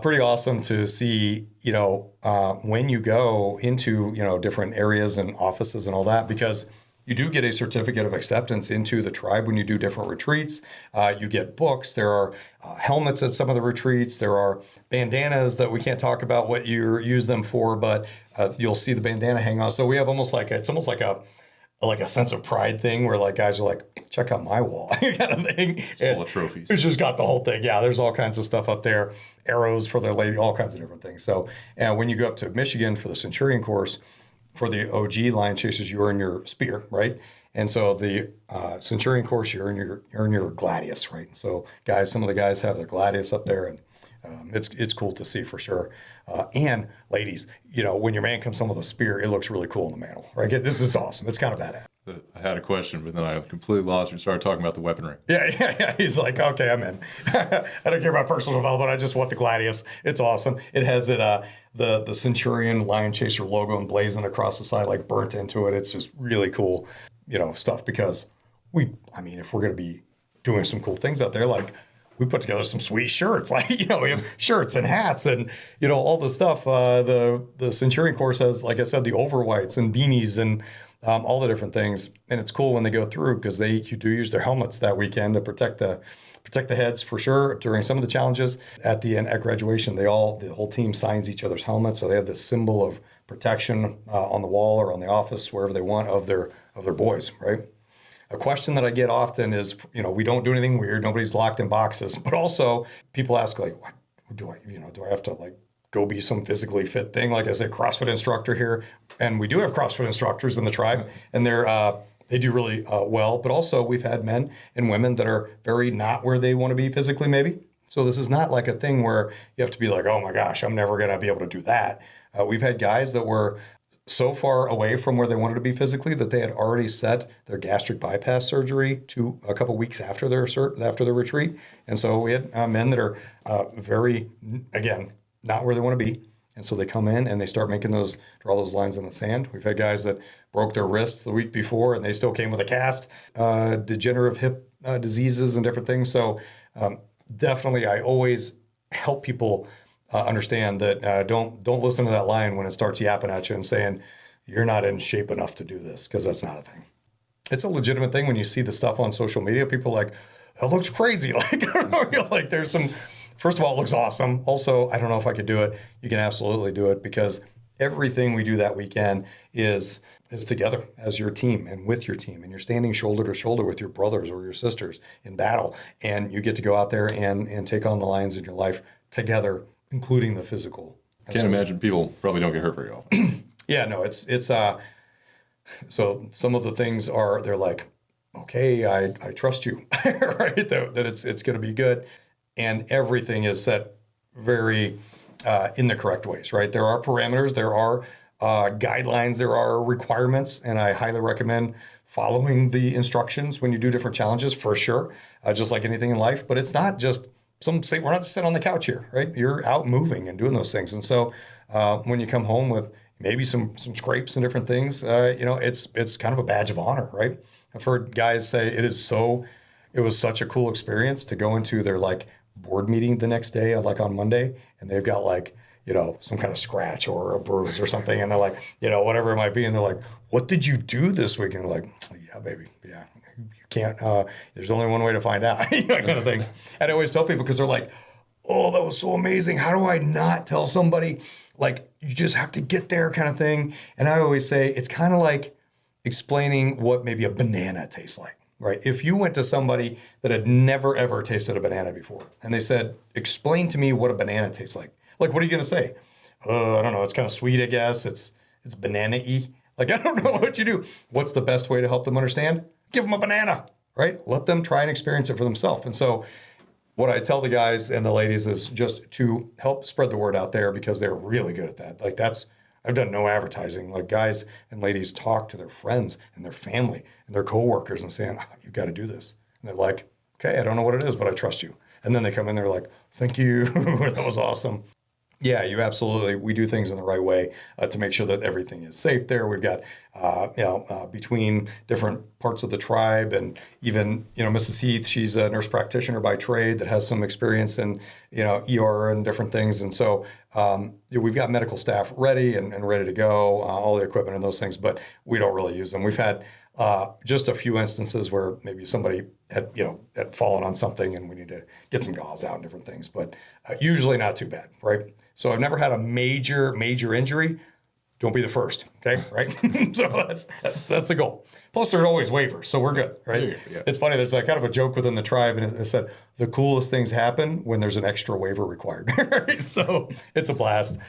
S2: pretty awesome to see, when you go into, different areas and offices and all that, because you do get a certificate of acceptance into the tribe when you do different retreats. You get books. There are helmets at some of the retreats. There are bandanas that we can't talk about what you use them for, but you'll see the bandana hang on. So we have almost like it's almost like a sense of pride thing where like guys are like, check out my wall kind of thing.
S1: It's full of trophies.
S2: It's just got the whole thing. Yeah, there's all kinds of stuff up there. Arrows for their lady, all kinds of different things. So, and when you go up to Michigan for the Centurion course, for the OG Lion Chasers, you earn your spear, right? And so the Centurion course, you earn your gladius, right? So guys, some of the guys have their gladius up there, and it's cool to see for sure. And ladies, when your man comes home with a spear, it looks really cool in the mantle, right? This is awesome. It's kind of badass.
S1: I had a question, but then I completely lost you and started talking about the weaponry.
S2: Yeah. He's like, okay, I'm in. I don't care about personal development. I just want the gladius. It's awesome. It has the Centurion Lion Chaser logo emblazoned across the side, like burnt into it. It's just really cool, stuff because if we're going to be doing some cool things out there, like we put together some sweet shirts, like, we have shirts and hats and, all the stuff. The Centurion course has, like I said, the overwhites and beanies and all the different things. And it's cool when they go through because you do use their helmets that weekend to protect the heads for sure during some of the challenges. At the end, at graduation, the whole team signs each other's helmets. So they have this symbol of protection on the wall or on the office, wherever they want, of their boys, right? A question that I get often is, we don't do anything weird. Nobody's locked in boxes. But also people ask like, what do I have to like go be some physically fit thing? Like I said, CrossFit instructor here. And we do have CrossFit instructors in the tribe, and they do really well. But also we've had men and women that are very not where they want to be physically maybe. So this is not like a thing where you have to be like, oh my gosh, I'm never going to be able to do that. We've had guys that were so far away from where they wanted to be physically that they had already set their gastric bypass surgery to a couple weeks after their retreat. And so we had men that are very, again, not where they want to be. And so they come in and they start draw those lines in the sand. We've had guys that broke their wrists the week before and they still came with a cast, degenerative hip diseases and different things. So definitely I always help people understand that don't listen to that lion when it starts yapping at you and saying, you're not in shape enough to do this, because that's not a thing. It's a legitimate thing when you see the stuff on social media. People are like, it looks crazy. Like, I don't know, like there's some, first of all, it looks awesome. Also, I don't know if I could do it. You can absolutely do it because everything we do that weekend is together as your team and with your team, and you're standing shoulder to shoulder with your brothers or your sisters in battle. And you get to go out there and take on the lions in your life together, including the physical.
S1: Can't imagine people probably don't get hurt very often.
S2: Yeah, no, it's so some of the things they're like, okay, I trust you, right? That it's going to be good. And everything is set very in the correct ways, right? There are parameters, there are guidelines, there are requirements, and I highly recommend following the instructions when you do different challenges for sure, just like anything in life. But it's not just some say we're not just sitting on the couch here, right? You're out moving and doing those things. And so when you come home with maybe some scrapes and different things, it's kind of a badge of honor, right? I've heard guys say it was such a cool experience to go into their like board meeting the next day, like on Monday, and they've got like, some kind of scratch or a bruise or something. And they're like, whatever it might be. And they're like, what did you do this week? And they're like, yeah, baby. Yeah. You can't, there's only one way to find out, kind of thing. And I always tell people, because they're like, oh, that was so amazing. How do I not tell somebody? Like, you just have to get there kind of thing. And I always say it's kind of like explaining what maybe a banana tastes like, right? If you went to somebody that had never, ever tasted a banana before and they said, explain to me what a banana tastes like, what are you going to say? I don't know. It's kind of sweet, I guess. It's banana-y. Like, I don't know what you do. What's the best way to help them understand? Give them a banana, right? Let them try and experience it for themselves. And so what I tell the guys and the ladies is just to help spread the word out there because they're really good at that. Like I've done no advertising. Like guys and ladies talk to their friends and their family and their coworkers and saying, oh, you've got to do this. And they're like, okay, I don't know what it is, but I trust you. And then they come in, they're like, thank you. That was awesome. Yeah, you absolutely. We do things in the right way to make sure that everything is safe there. We've got, between different parts of the tribe and even, Mrs. Heath, she's a nurse practitioner by trade that has some experience in, ER and different things. And so we've got medical staff ready and ready to go, all the equipment and those things, but we don't really use them. We've had just a few instances where maybe somebody had fallen on something and we need to get some gauze out and different things, but usually not too bad, right? So I've never had a major injury. Don't be the first, okay, right? So that's the goal. Plus, there are always waivers, so we're good, right? Yeah. It's funny. There's kind of a joke within the tribe, and it said the coolest things happen when there's an extra waiver required. Right? So it's a blast.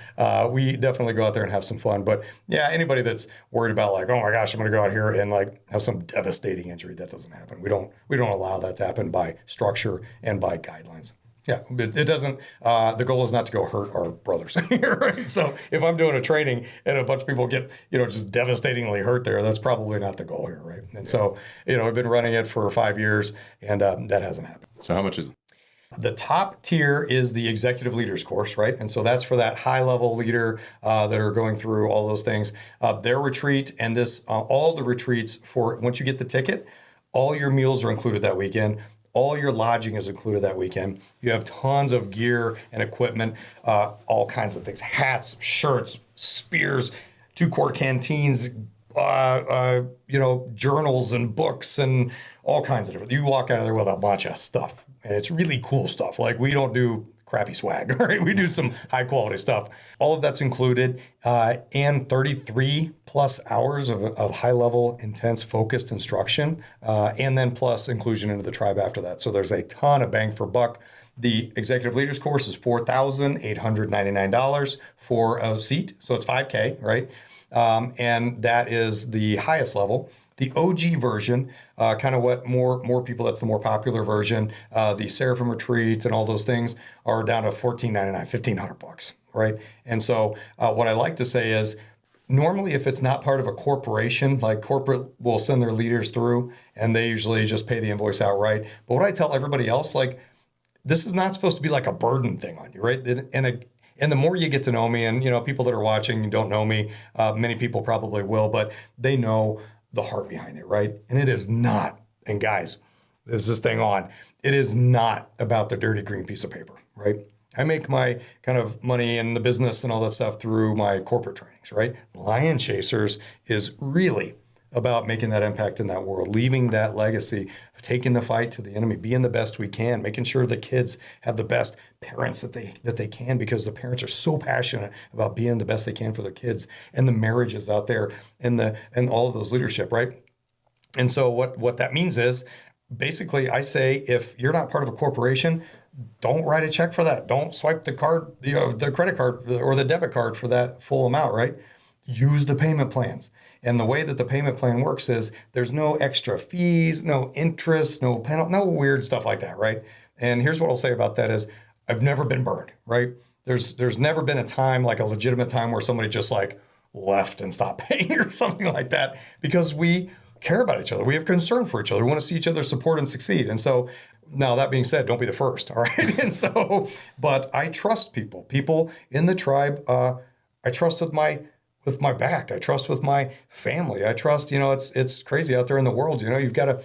S2: We definitely go out there and have some fun. But yeah, anybody that's worried about like, oh my gosh, I'm going to go out here and like have some devastating injury, that doesn't happen. We don't allow that to happen by structure and by guidelines. Yeah, it doesn't. The goal is not to go hurt our brothers. Right? So if I'm doing a training and a bunch of people get, just devastatingly hurt there, that's probably not the goal here, right? And so, I've been running it for 5 years, and that hasn't happened.
S1: So how much is it?
S2: The top tier is the executive leaders course, right? And so that's for that high level leader that are going through all those things. Their retreat and this, all the retreats for once you get the ticket, all your meals are included that weekend. All your lodging is included that weekend. You have tons of gear and equipment, all kinds of things, hats, shirts, spears, 2-quart canteens, journals and books and all kinds of different. You walk out of there with a bunch of stuff, and it's really cool stuff. Like we don't do crappy swag, right? We do some high quality stuff. All of that's included, and 33 plus hours of high level, intense, focused instruction, and then plus inclusion into the tribe after that. So there's a ton of bang for buck. The executive leaders course is $4,899 for a seat. So it's $5K, right? And that is the highest level. The OG version, kind of what more people, that's the more popular version. The Seraphim retreats and all those things are down to $1,499, $1,500, right? And so what I like to say is, normally if it's not part of a corporation, like corporate will send their leaders through and they usually just pay the invoice outright. But what I tell everybody else, like, this is not supposed to be like a burden thing on you, right? And the more you get to know me, and people that are watching don't know me, many people probably will, but they know the heart behind it, right? And it is not, and guys, is this thing on? It is not about the dirty green piece of paper, right? I make my kind of money in the business and all that stuff through my corporate trainings, right? Lion Chasers is really about making that impact in that world, leaving that legacy, taking the fight to the enemy, being the best we can, making sure the kids have the best parents that they can, because the parents are so passionate about being the best they can for their kids, and the marriages out there and all of those leadership, right? And so what that means is, basically, I say, if you're not part of a corporation, don't write a check for that. Don't swipe the card, the credit card or the debit card for that full amount, right? Use the payment plans. And the way that the payment plan works is there's no extra fees, no interest, no penalty, no weird stuff like that, right? And here's what I'll say about that is, I've never been burned, right? There's never been a time, like a legitimate time, where somebody just like left and stopped paying or something like that, because we care about each other. We have concern for each other. We want to see each other support and succeed. And so, now that being said, don't be the first, all right? And so, but I trust people in the tribe. I trust with my back. I trust with my family. I trust, it's crazy out there in the world. You've got to,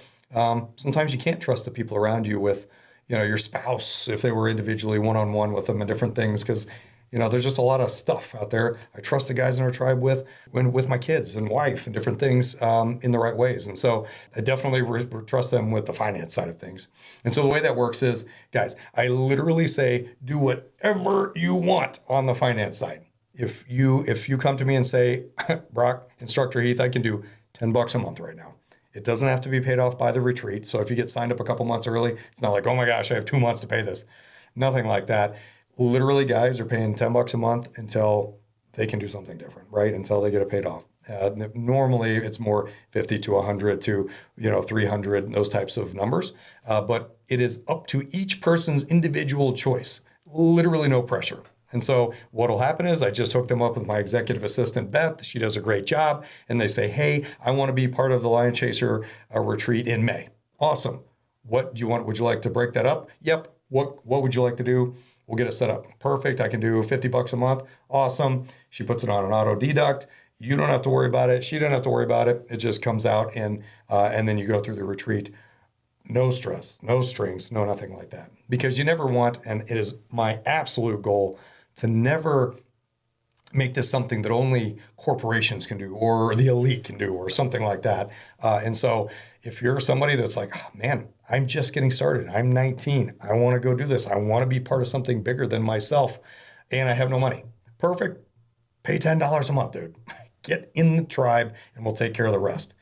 S2: sometimes you can't trust the people around you with, your spouse, if they were individually one-on-one with them and different things, because There's just a lot of stuff out there. I trust the guys in our tribe with my kids and wife and different things in the right ways. And so I definitely trust them with the finance side of things. And so the way that works is, guys, I literally say, do whatever you want on the finance side. If you come to me and say, Brock, Instructor Heath, I can do $10 a month right now. It doesn't have to be paid off by the retreat. So if you get signed up a couple months early, it's not like, oh my gosh, I have 2 months to pay this. Nothing like that. Literally, guys are paying $10 a month until they can do something different, right? Until they get it paid off. Normally, it's more 50 to 100 to 300, those types of numbers. But it is up to each person's individual choice. Literally no pressure. And so what will happen is I just hook them up with my executive assistant, Beth. She does a great job. And they say, hey, I want to be part of the Lion Chaser retreat in May. Awesome. What do you want? Would you like to break that up? Yep. What would you like to do? We'll get it set up. Perfect. I can do $50 a month. Awesome. She puts it on an auto deduct. You don't have to worry about it. She doesn't have to worry about it. It just comes out and then you go through the retreat. No stress, no strings, no nothing like that. Because you never want, and it is my absolute goal to never make this something that only corporations can do or the elite can do or something like that. And so if you're somebody that's like, oh, man, I'm just getting started. I'm 19. I want to go do this. I want to be part of something bigger than myself and I have no money. Perfect. Pay $10 a month, dude. Get in the tribe and we'll take care of the rest.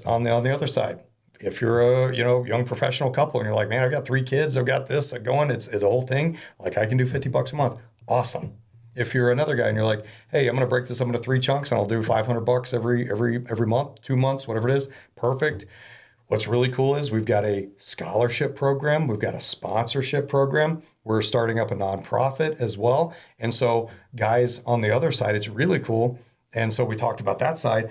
S2: On the other side, if you're a young professional couple and you're like, man, I've got 3 kids, I've got this going, it's the whole thing. Like I can do $50 a month. Awesome. If you're another guy and you're like, hey, I'm going to break this up into 3 chunks and I'll do $500 every month, 2 months, whatever it is. Perfect. What's really cool is we've got a scholarship program. We've got a sponsorship program. We're starting up a nonprofit as well. And so guys on the other side, it's really cool. And so we talked about that side,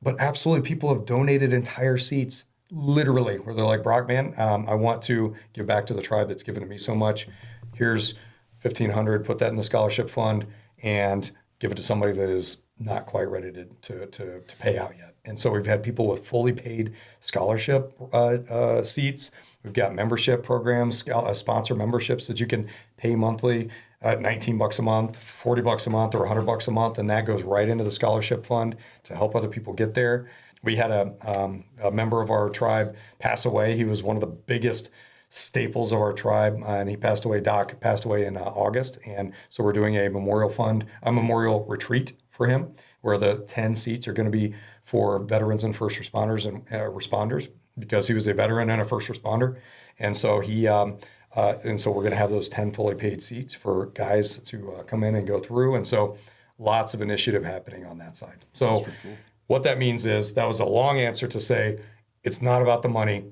S2: but absolutely people have donated entire seats, literally, where they're like, Brock, man, I want to give back to the tribe that's given to me so much. Here's $1,500, put that in the scholarship fund and give it to somebody that is not quite ready to pay out yet. And so we've had people with fully paid scholarship seats. We've got membership programs, sponsor memberships that you can pay monthly at $19 a month, $40 a month, or $100 a month. And that goes right into the scholarship fund to help other people get there. We had a member of our tribe pass away. He was one of the biggest staples of our tribe, and he passed away. Doc passed away in August, and so we're doing a memorial retreat for him, where the 10 seats are going to be for veterans and first responders and responders, because he was a veteran and a first responder, and so we're going to have those 10 fully paid seats for guys to come in and go through, and so lots of initiative happening on that side. So cool. What that means is that was a long answer to say it's not about the money.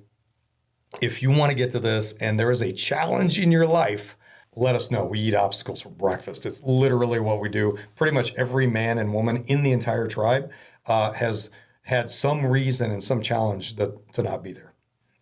S2: If you want to get to this and there is a challenge in your life, let us know. We eat obstacles for breakfast. It's literally what we do. Pretty much every man and woman in the entire tribe has had some reason and some challenge to not be there.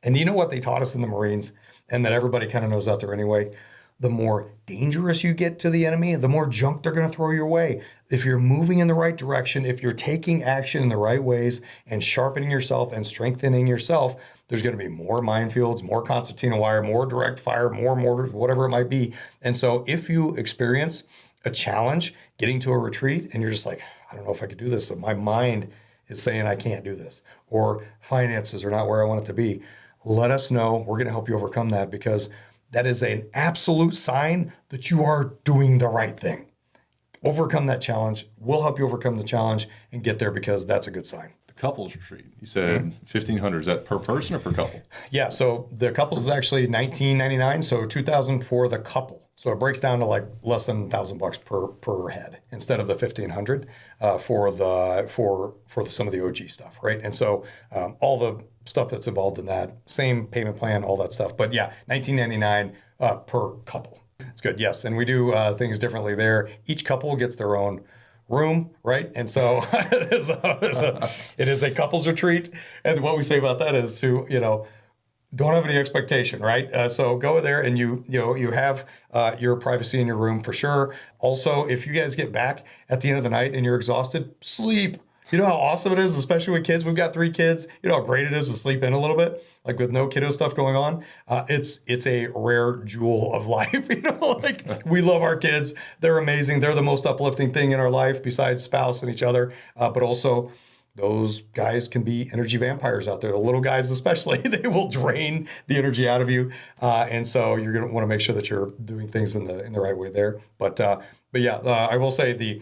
S2: And you know what they taught us in the Marines, and that everybody kind of knows out there anyway? The more dangerous you get to the enemy, the more junk they're going to throw your way. If you're moving in the right direction, if you're taking action in the right ways and sharpening yourself and strengthening yourself, there's going to be more minefields, more concertina wire, more direct fire, more mortars, whatever it might be. And so if you experience a challenge getting to a retreat and you're just like, I don't know if I could do this, so my mind is saying I can't do this, or finances are not where I want it to be, let us know. We're going to help you overcome that, because that is an absolute sign that you are doing the right thing. Overcome that challenge. We'll help you overcome the challenge and get there, because that's a good sign.
S1: The couples retreat, you said $1,500. Is that per person or per couple?
S2: Yeah, so the couples is actually $1,999, so $2,000 for the couple. So it breaks down to like less than $1,000 per head instead of the $1,500 for some of the OG stuff, right? And so all the stuff that's involved in that, same payment plan, all that stuff. But yeah, $1,999 per couple. It's good, yes. And we do things differently there. Each couple gets their own room, right? And so it is a couples retreat. And what we say about that is to, don't have any expectation, right? So go there and you have your privacy in your room for sure. Also, if you guys get back at the end of the night and you're exhausted, sleep. You know how awesome it is, especially with kids. We've got 3 kids. You know how great it is to sleep in a little bit, like with no kiddo stuff going on. It's a rare jewel of life. You know, like we love our kids. They're amazing. They're the most uplifting thing in our life besides spouse and each other. But also, those guys can be energy vampires out there. The little guys, especially, they will drain the energy out of you. And so you're going to want to make sure that you're doing things in the right way there. But yeah, I will say the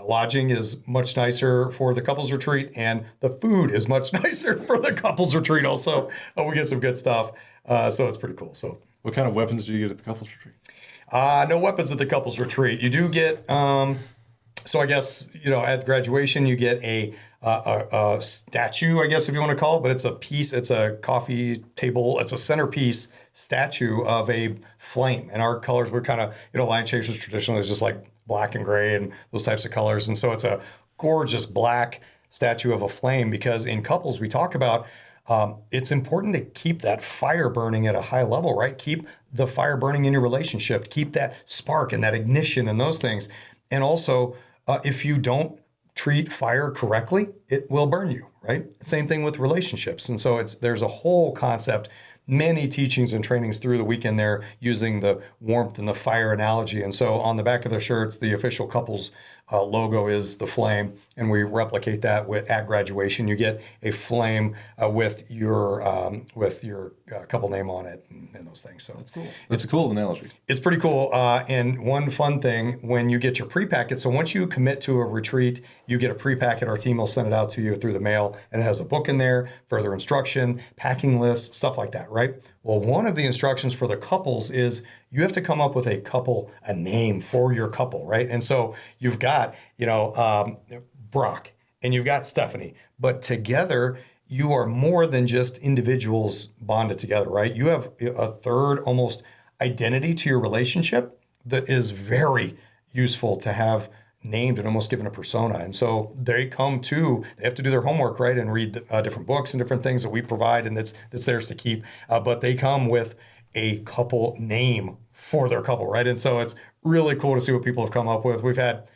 S2: lodging is much nicer for the couples retreat, and the food is much nicer for the couples retreat. Also, we get some good stuff, so it's pretty cool. So,
S1: What kind of weapons do you get at the couples retreat?
S2: no weapons at the couples retreat. You do get. So I guess, you know, at graduation you get a statue, I guess if you want to call it, but it's a piece. It's a coffee table. It's a centerpiece statue of a flame. And our colors were kind of, you know, Lion Chasers traditionally is just like black and gray and those types of colors. And so it's a gorgeous black statue of a flame, because in couples we talk about it's important to keep that fire burning at a high level, right? Keep the fire burning in your relationship. Keep that spark and that ignition and those things. And also, if you don't treat fire correctly, it will burn you, right? Same thing with relationships. And so there's a whole concept, many teachings and trainings through the weekend there using the warmth and the fire analogy. And so on the back of the shirts, the official couples logo is the flame, and we replicate that at graduation. You get a flame with your couple name on it and those things. So
S1: That's cool. That's a cool analogy.
S2: it's pretty cool. And one fun thing, when you get your pre-packet, so once you commit to a retreat, you get a pre-packet. Our team will send it out to you through the mail, and it has a book in there, further instruction, packing list, stuff like that, right? Well, one of the instructions for the couples is you have to come up with a name for your couple, right? And so you've got, Brock, and you've got Stephanie, but together you are more than just individuals bonded together, right? You have a third almost identity to your relationship that is very useful to have named and almost given a persona. And so they have to do their homework, right? And read different books and different things that we provide, and that's theirs to keep. But they come with a couple name for their couple, right? And so it's really cool to see what people have come up with. We've had,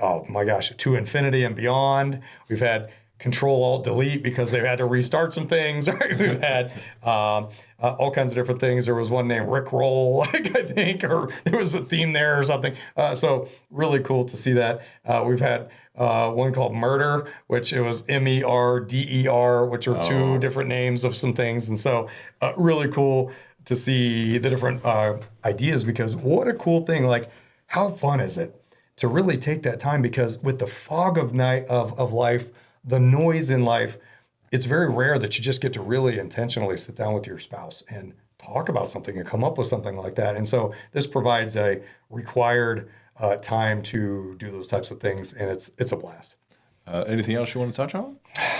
S2: oh my gosh, to infinity and beyond. We've had Control Alt Delete because they've had to restart some things. Right? We've had all kinds of different things. There was one named Rick Roll, I think, or there was a theme there or something. So really cool to see that. We've had one called Murder, which it was MERDER, which are two different names of some things. And so really cool to see the different ideas, because what a cool thing. Like, how fun is it to really take that time? Because with the fog of life, the noise in life, it's very rare that you just get to really intentionally sit down with your spouse and talk about something and come up with something like that. And so this provides a required time to do those types of things, and it's a blast.
S1: Anything else you want to touch on?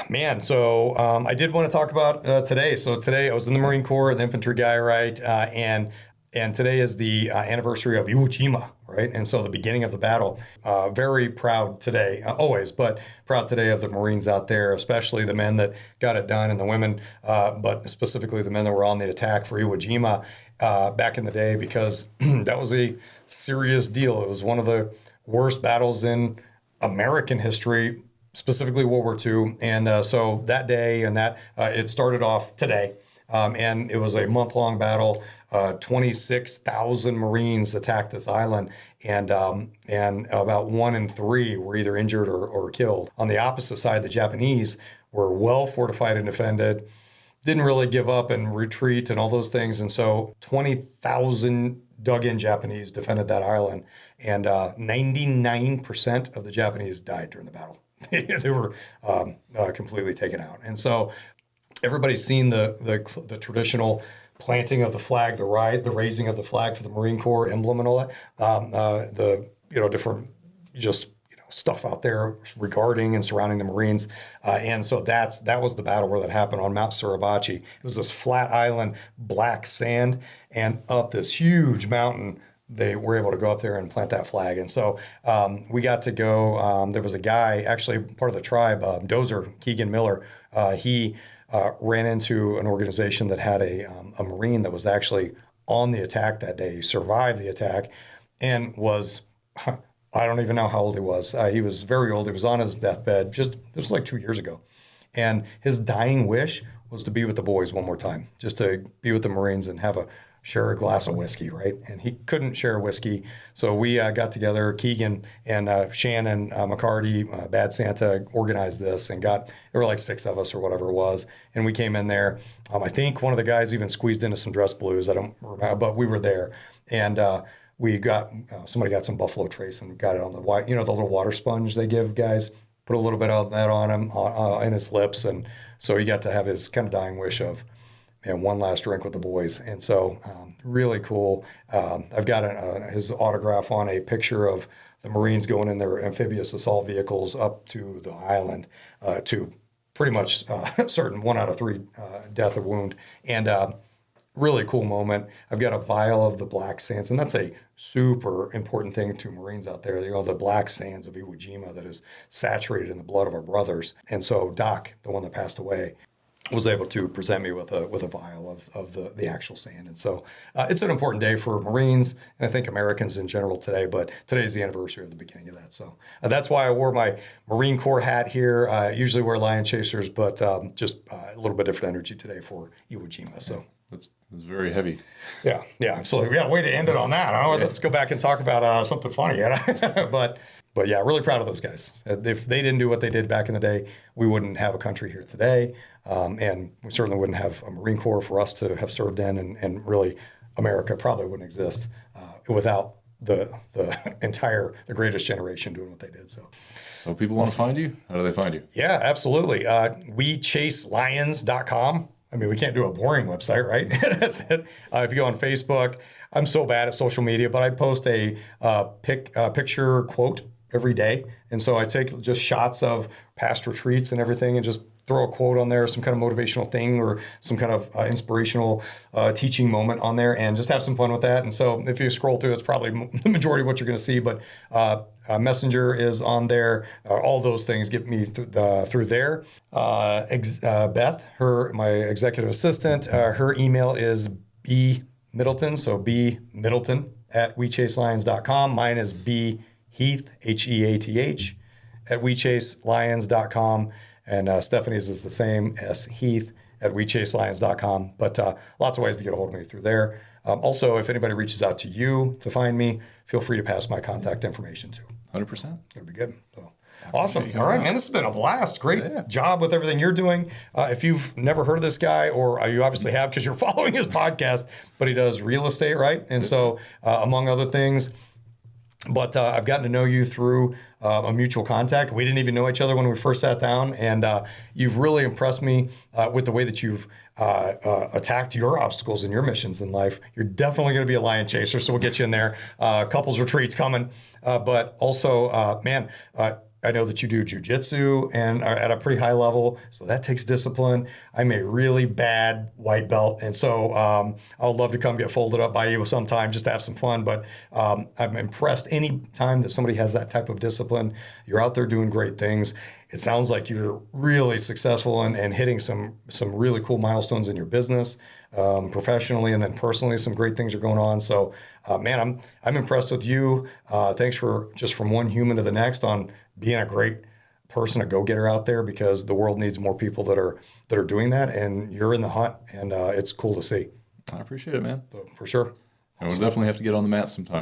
S2: Man, so I did want to talk about today. So today I was in the Marine Corps, an infantry guy, right? And today is the anniversary of Iwo Jima, right? And so the beginning of the battle. Very proud today, always, but proud today of the Marines out there, especially the men that got it done and the women, but specifically the men that were on the attack for Iwo Jima back in the day, because that was a serious deal. It was one of the worst battles in American history, specifically World War II. And so that day and that it started off today. And it was a month-long battle. 26,000 Marines attacked this island, and about 1 in 3 were either injured or killed. On the opposite side, the Japanese were well fortified and defended, didn't really give up and retreat and all those things. And so 20,000 dug-in Japanese defended that island, and 99% of the Japanese died during the battle. They were completely taken out. And so everybody's seen the traditional planting of the flag, the raising of the flag for the Marine Corps emblem and all that. The different stuff out there regarding and surrounding the Marines, and so that was the battle where that happened on Mount Suribachi. It was this flat island, black sand, and up this huge mountain. They were able to go up there and plant that flag. And so we got to go. There was a guy, actually part of the tribe, Dozer, Keegan Miller. He ran into an organization that had a Marine that was actually on the attack that day. He survived the attack and was I don't even know how old he was. He was very old. He was on his deathbed. It was like 2 years ago. And his dying wish was to be with the boys one more time, just to be with the Marines and share a glass of whiskey, right? And he couldn't share whiskey. So we got together, Keegan and Shannon McCarty, Bad Santa, organized this and there were like 6 of us or whatever it was. And we came in there. I think one of the guys even squeezed into some dress blues. I don't remember, but we were there. And somebody got some Buffalo Trace and got it on the little water sponge they give guys, put a little bit of that on him, in his lips. And so he got to have his kind of dying wish of, one last drink with the boys. And so really cool. I've got his autograph on a picture of the Marines going in their amphibious assault vehicles up to the island to pretty much certain 1 out of 3 death or wound. And really cool moment. I've got a vial of the black sands, and that's a super important thing to Marines out there. The black sands of Iwo Jima that is saturated in the blood of our brothers. And so Doc, the one that passed away, was able to present me with a vial of the actual sand. And so it's an important day for Marines, and I think Americans in general today, but today's the anniversary of the beginning of that. So that's why I wore my Marine Corps hat here. I usually wear Lion Chasers, but just a little bit different energy today for Iwo Jima. So
S1: that's very heavy.
S2: Yeah, absolutely. Yeah, way to end it on that. Huh? Let's go back and talk about something funny. But yeah, really proud of those guys. If they didn't do what they did back in the day, we wouldn't have a country here today. And we certainly wouldn't have a Marine Corps for us to have served in. And really, America probably wouldn't exist without the greatest generation doing what they did. So
S1: people want to find you? How do they find you?
S2: Yeah, absolutely. WeChaseLions.com. I mean, we can't do a boring website, right? That's it. If you go on Facebook, I'm so bad at social media, but I post a picture quote every day. And so I take just shots of past retreats and everything and just throw a quote on there, some kind of motivational thing or some kind of inspirational teaching moment on there and just have some fun with that. And so if you scroll through, it's probably the majority of what you're going to see, but Messenger is on there. All those things get me through there. Beth, my executive assistant, her email is bmiddleton, so bmiddleton @WeChaseLions.com. Mine is bheath, Heath, @WeChaseLions.com. And Stephanie's is the same, Heath @WeChaseLions.com. But lots of ways to get a hold of me through there. Also, if anybody reaches out to you to find me, feel free to pass my contact information too.
S1: 100%.
S2: It'll be good. So, awesome. All right, man. This has been a blast. Great job with everything you're doing. If you've never heard of this guy, or you obviously have because you're following his podcast, but he does real estate, right? And so, among other things, but I've gotten to know you through a mutual contact. We didn't even know each other when we first sat down, and you've really impressed me with the way that you've attacked your obstacles and your missions in life. You're definitely going to be a lion chaser, so we'll get you in there. Couples retreats coming, but also, man, I know that you do jujitsu and are at a pretty high level, so that takes discipline. I'm a really bad white belt, and so I'll love to come get folded up by you sometime just to have some fun. But I'm impressed any time that somebody has that type of discipline. You're out there doing great things. It sounds like you're really successful and hitting some really cool milestones in your business, professionally and then personally. Some great things are going on. So, man, I'm impressed with you. Thanks for just from one human to the next on being a great person, a go-getter out there, because the world needs more people that are doing that, and you're in the hunt, and it's cool to see.
S1: I appreciate it, man.
S2: So, for sure.
S1: And we'll definitely have to get on the mat sometime.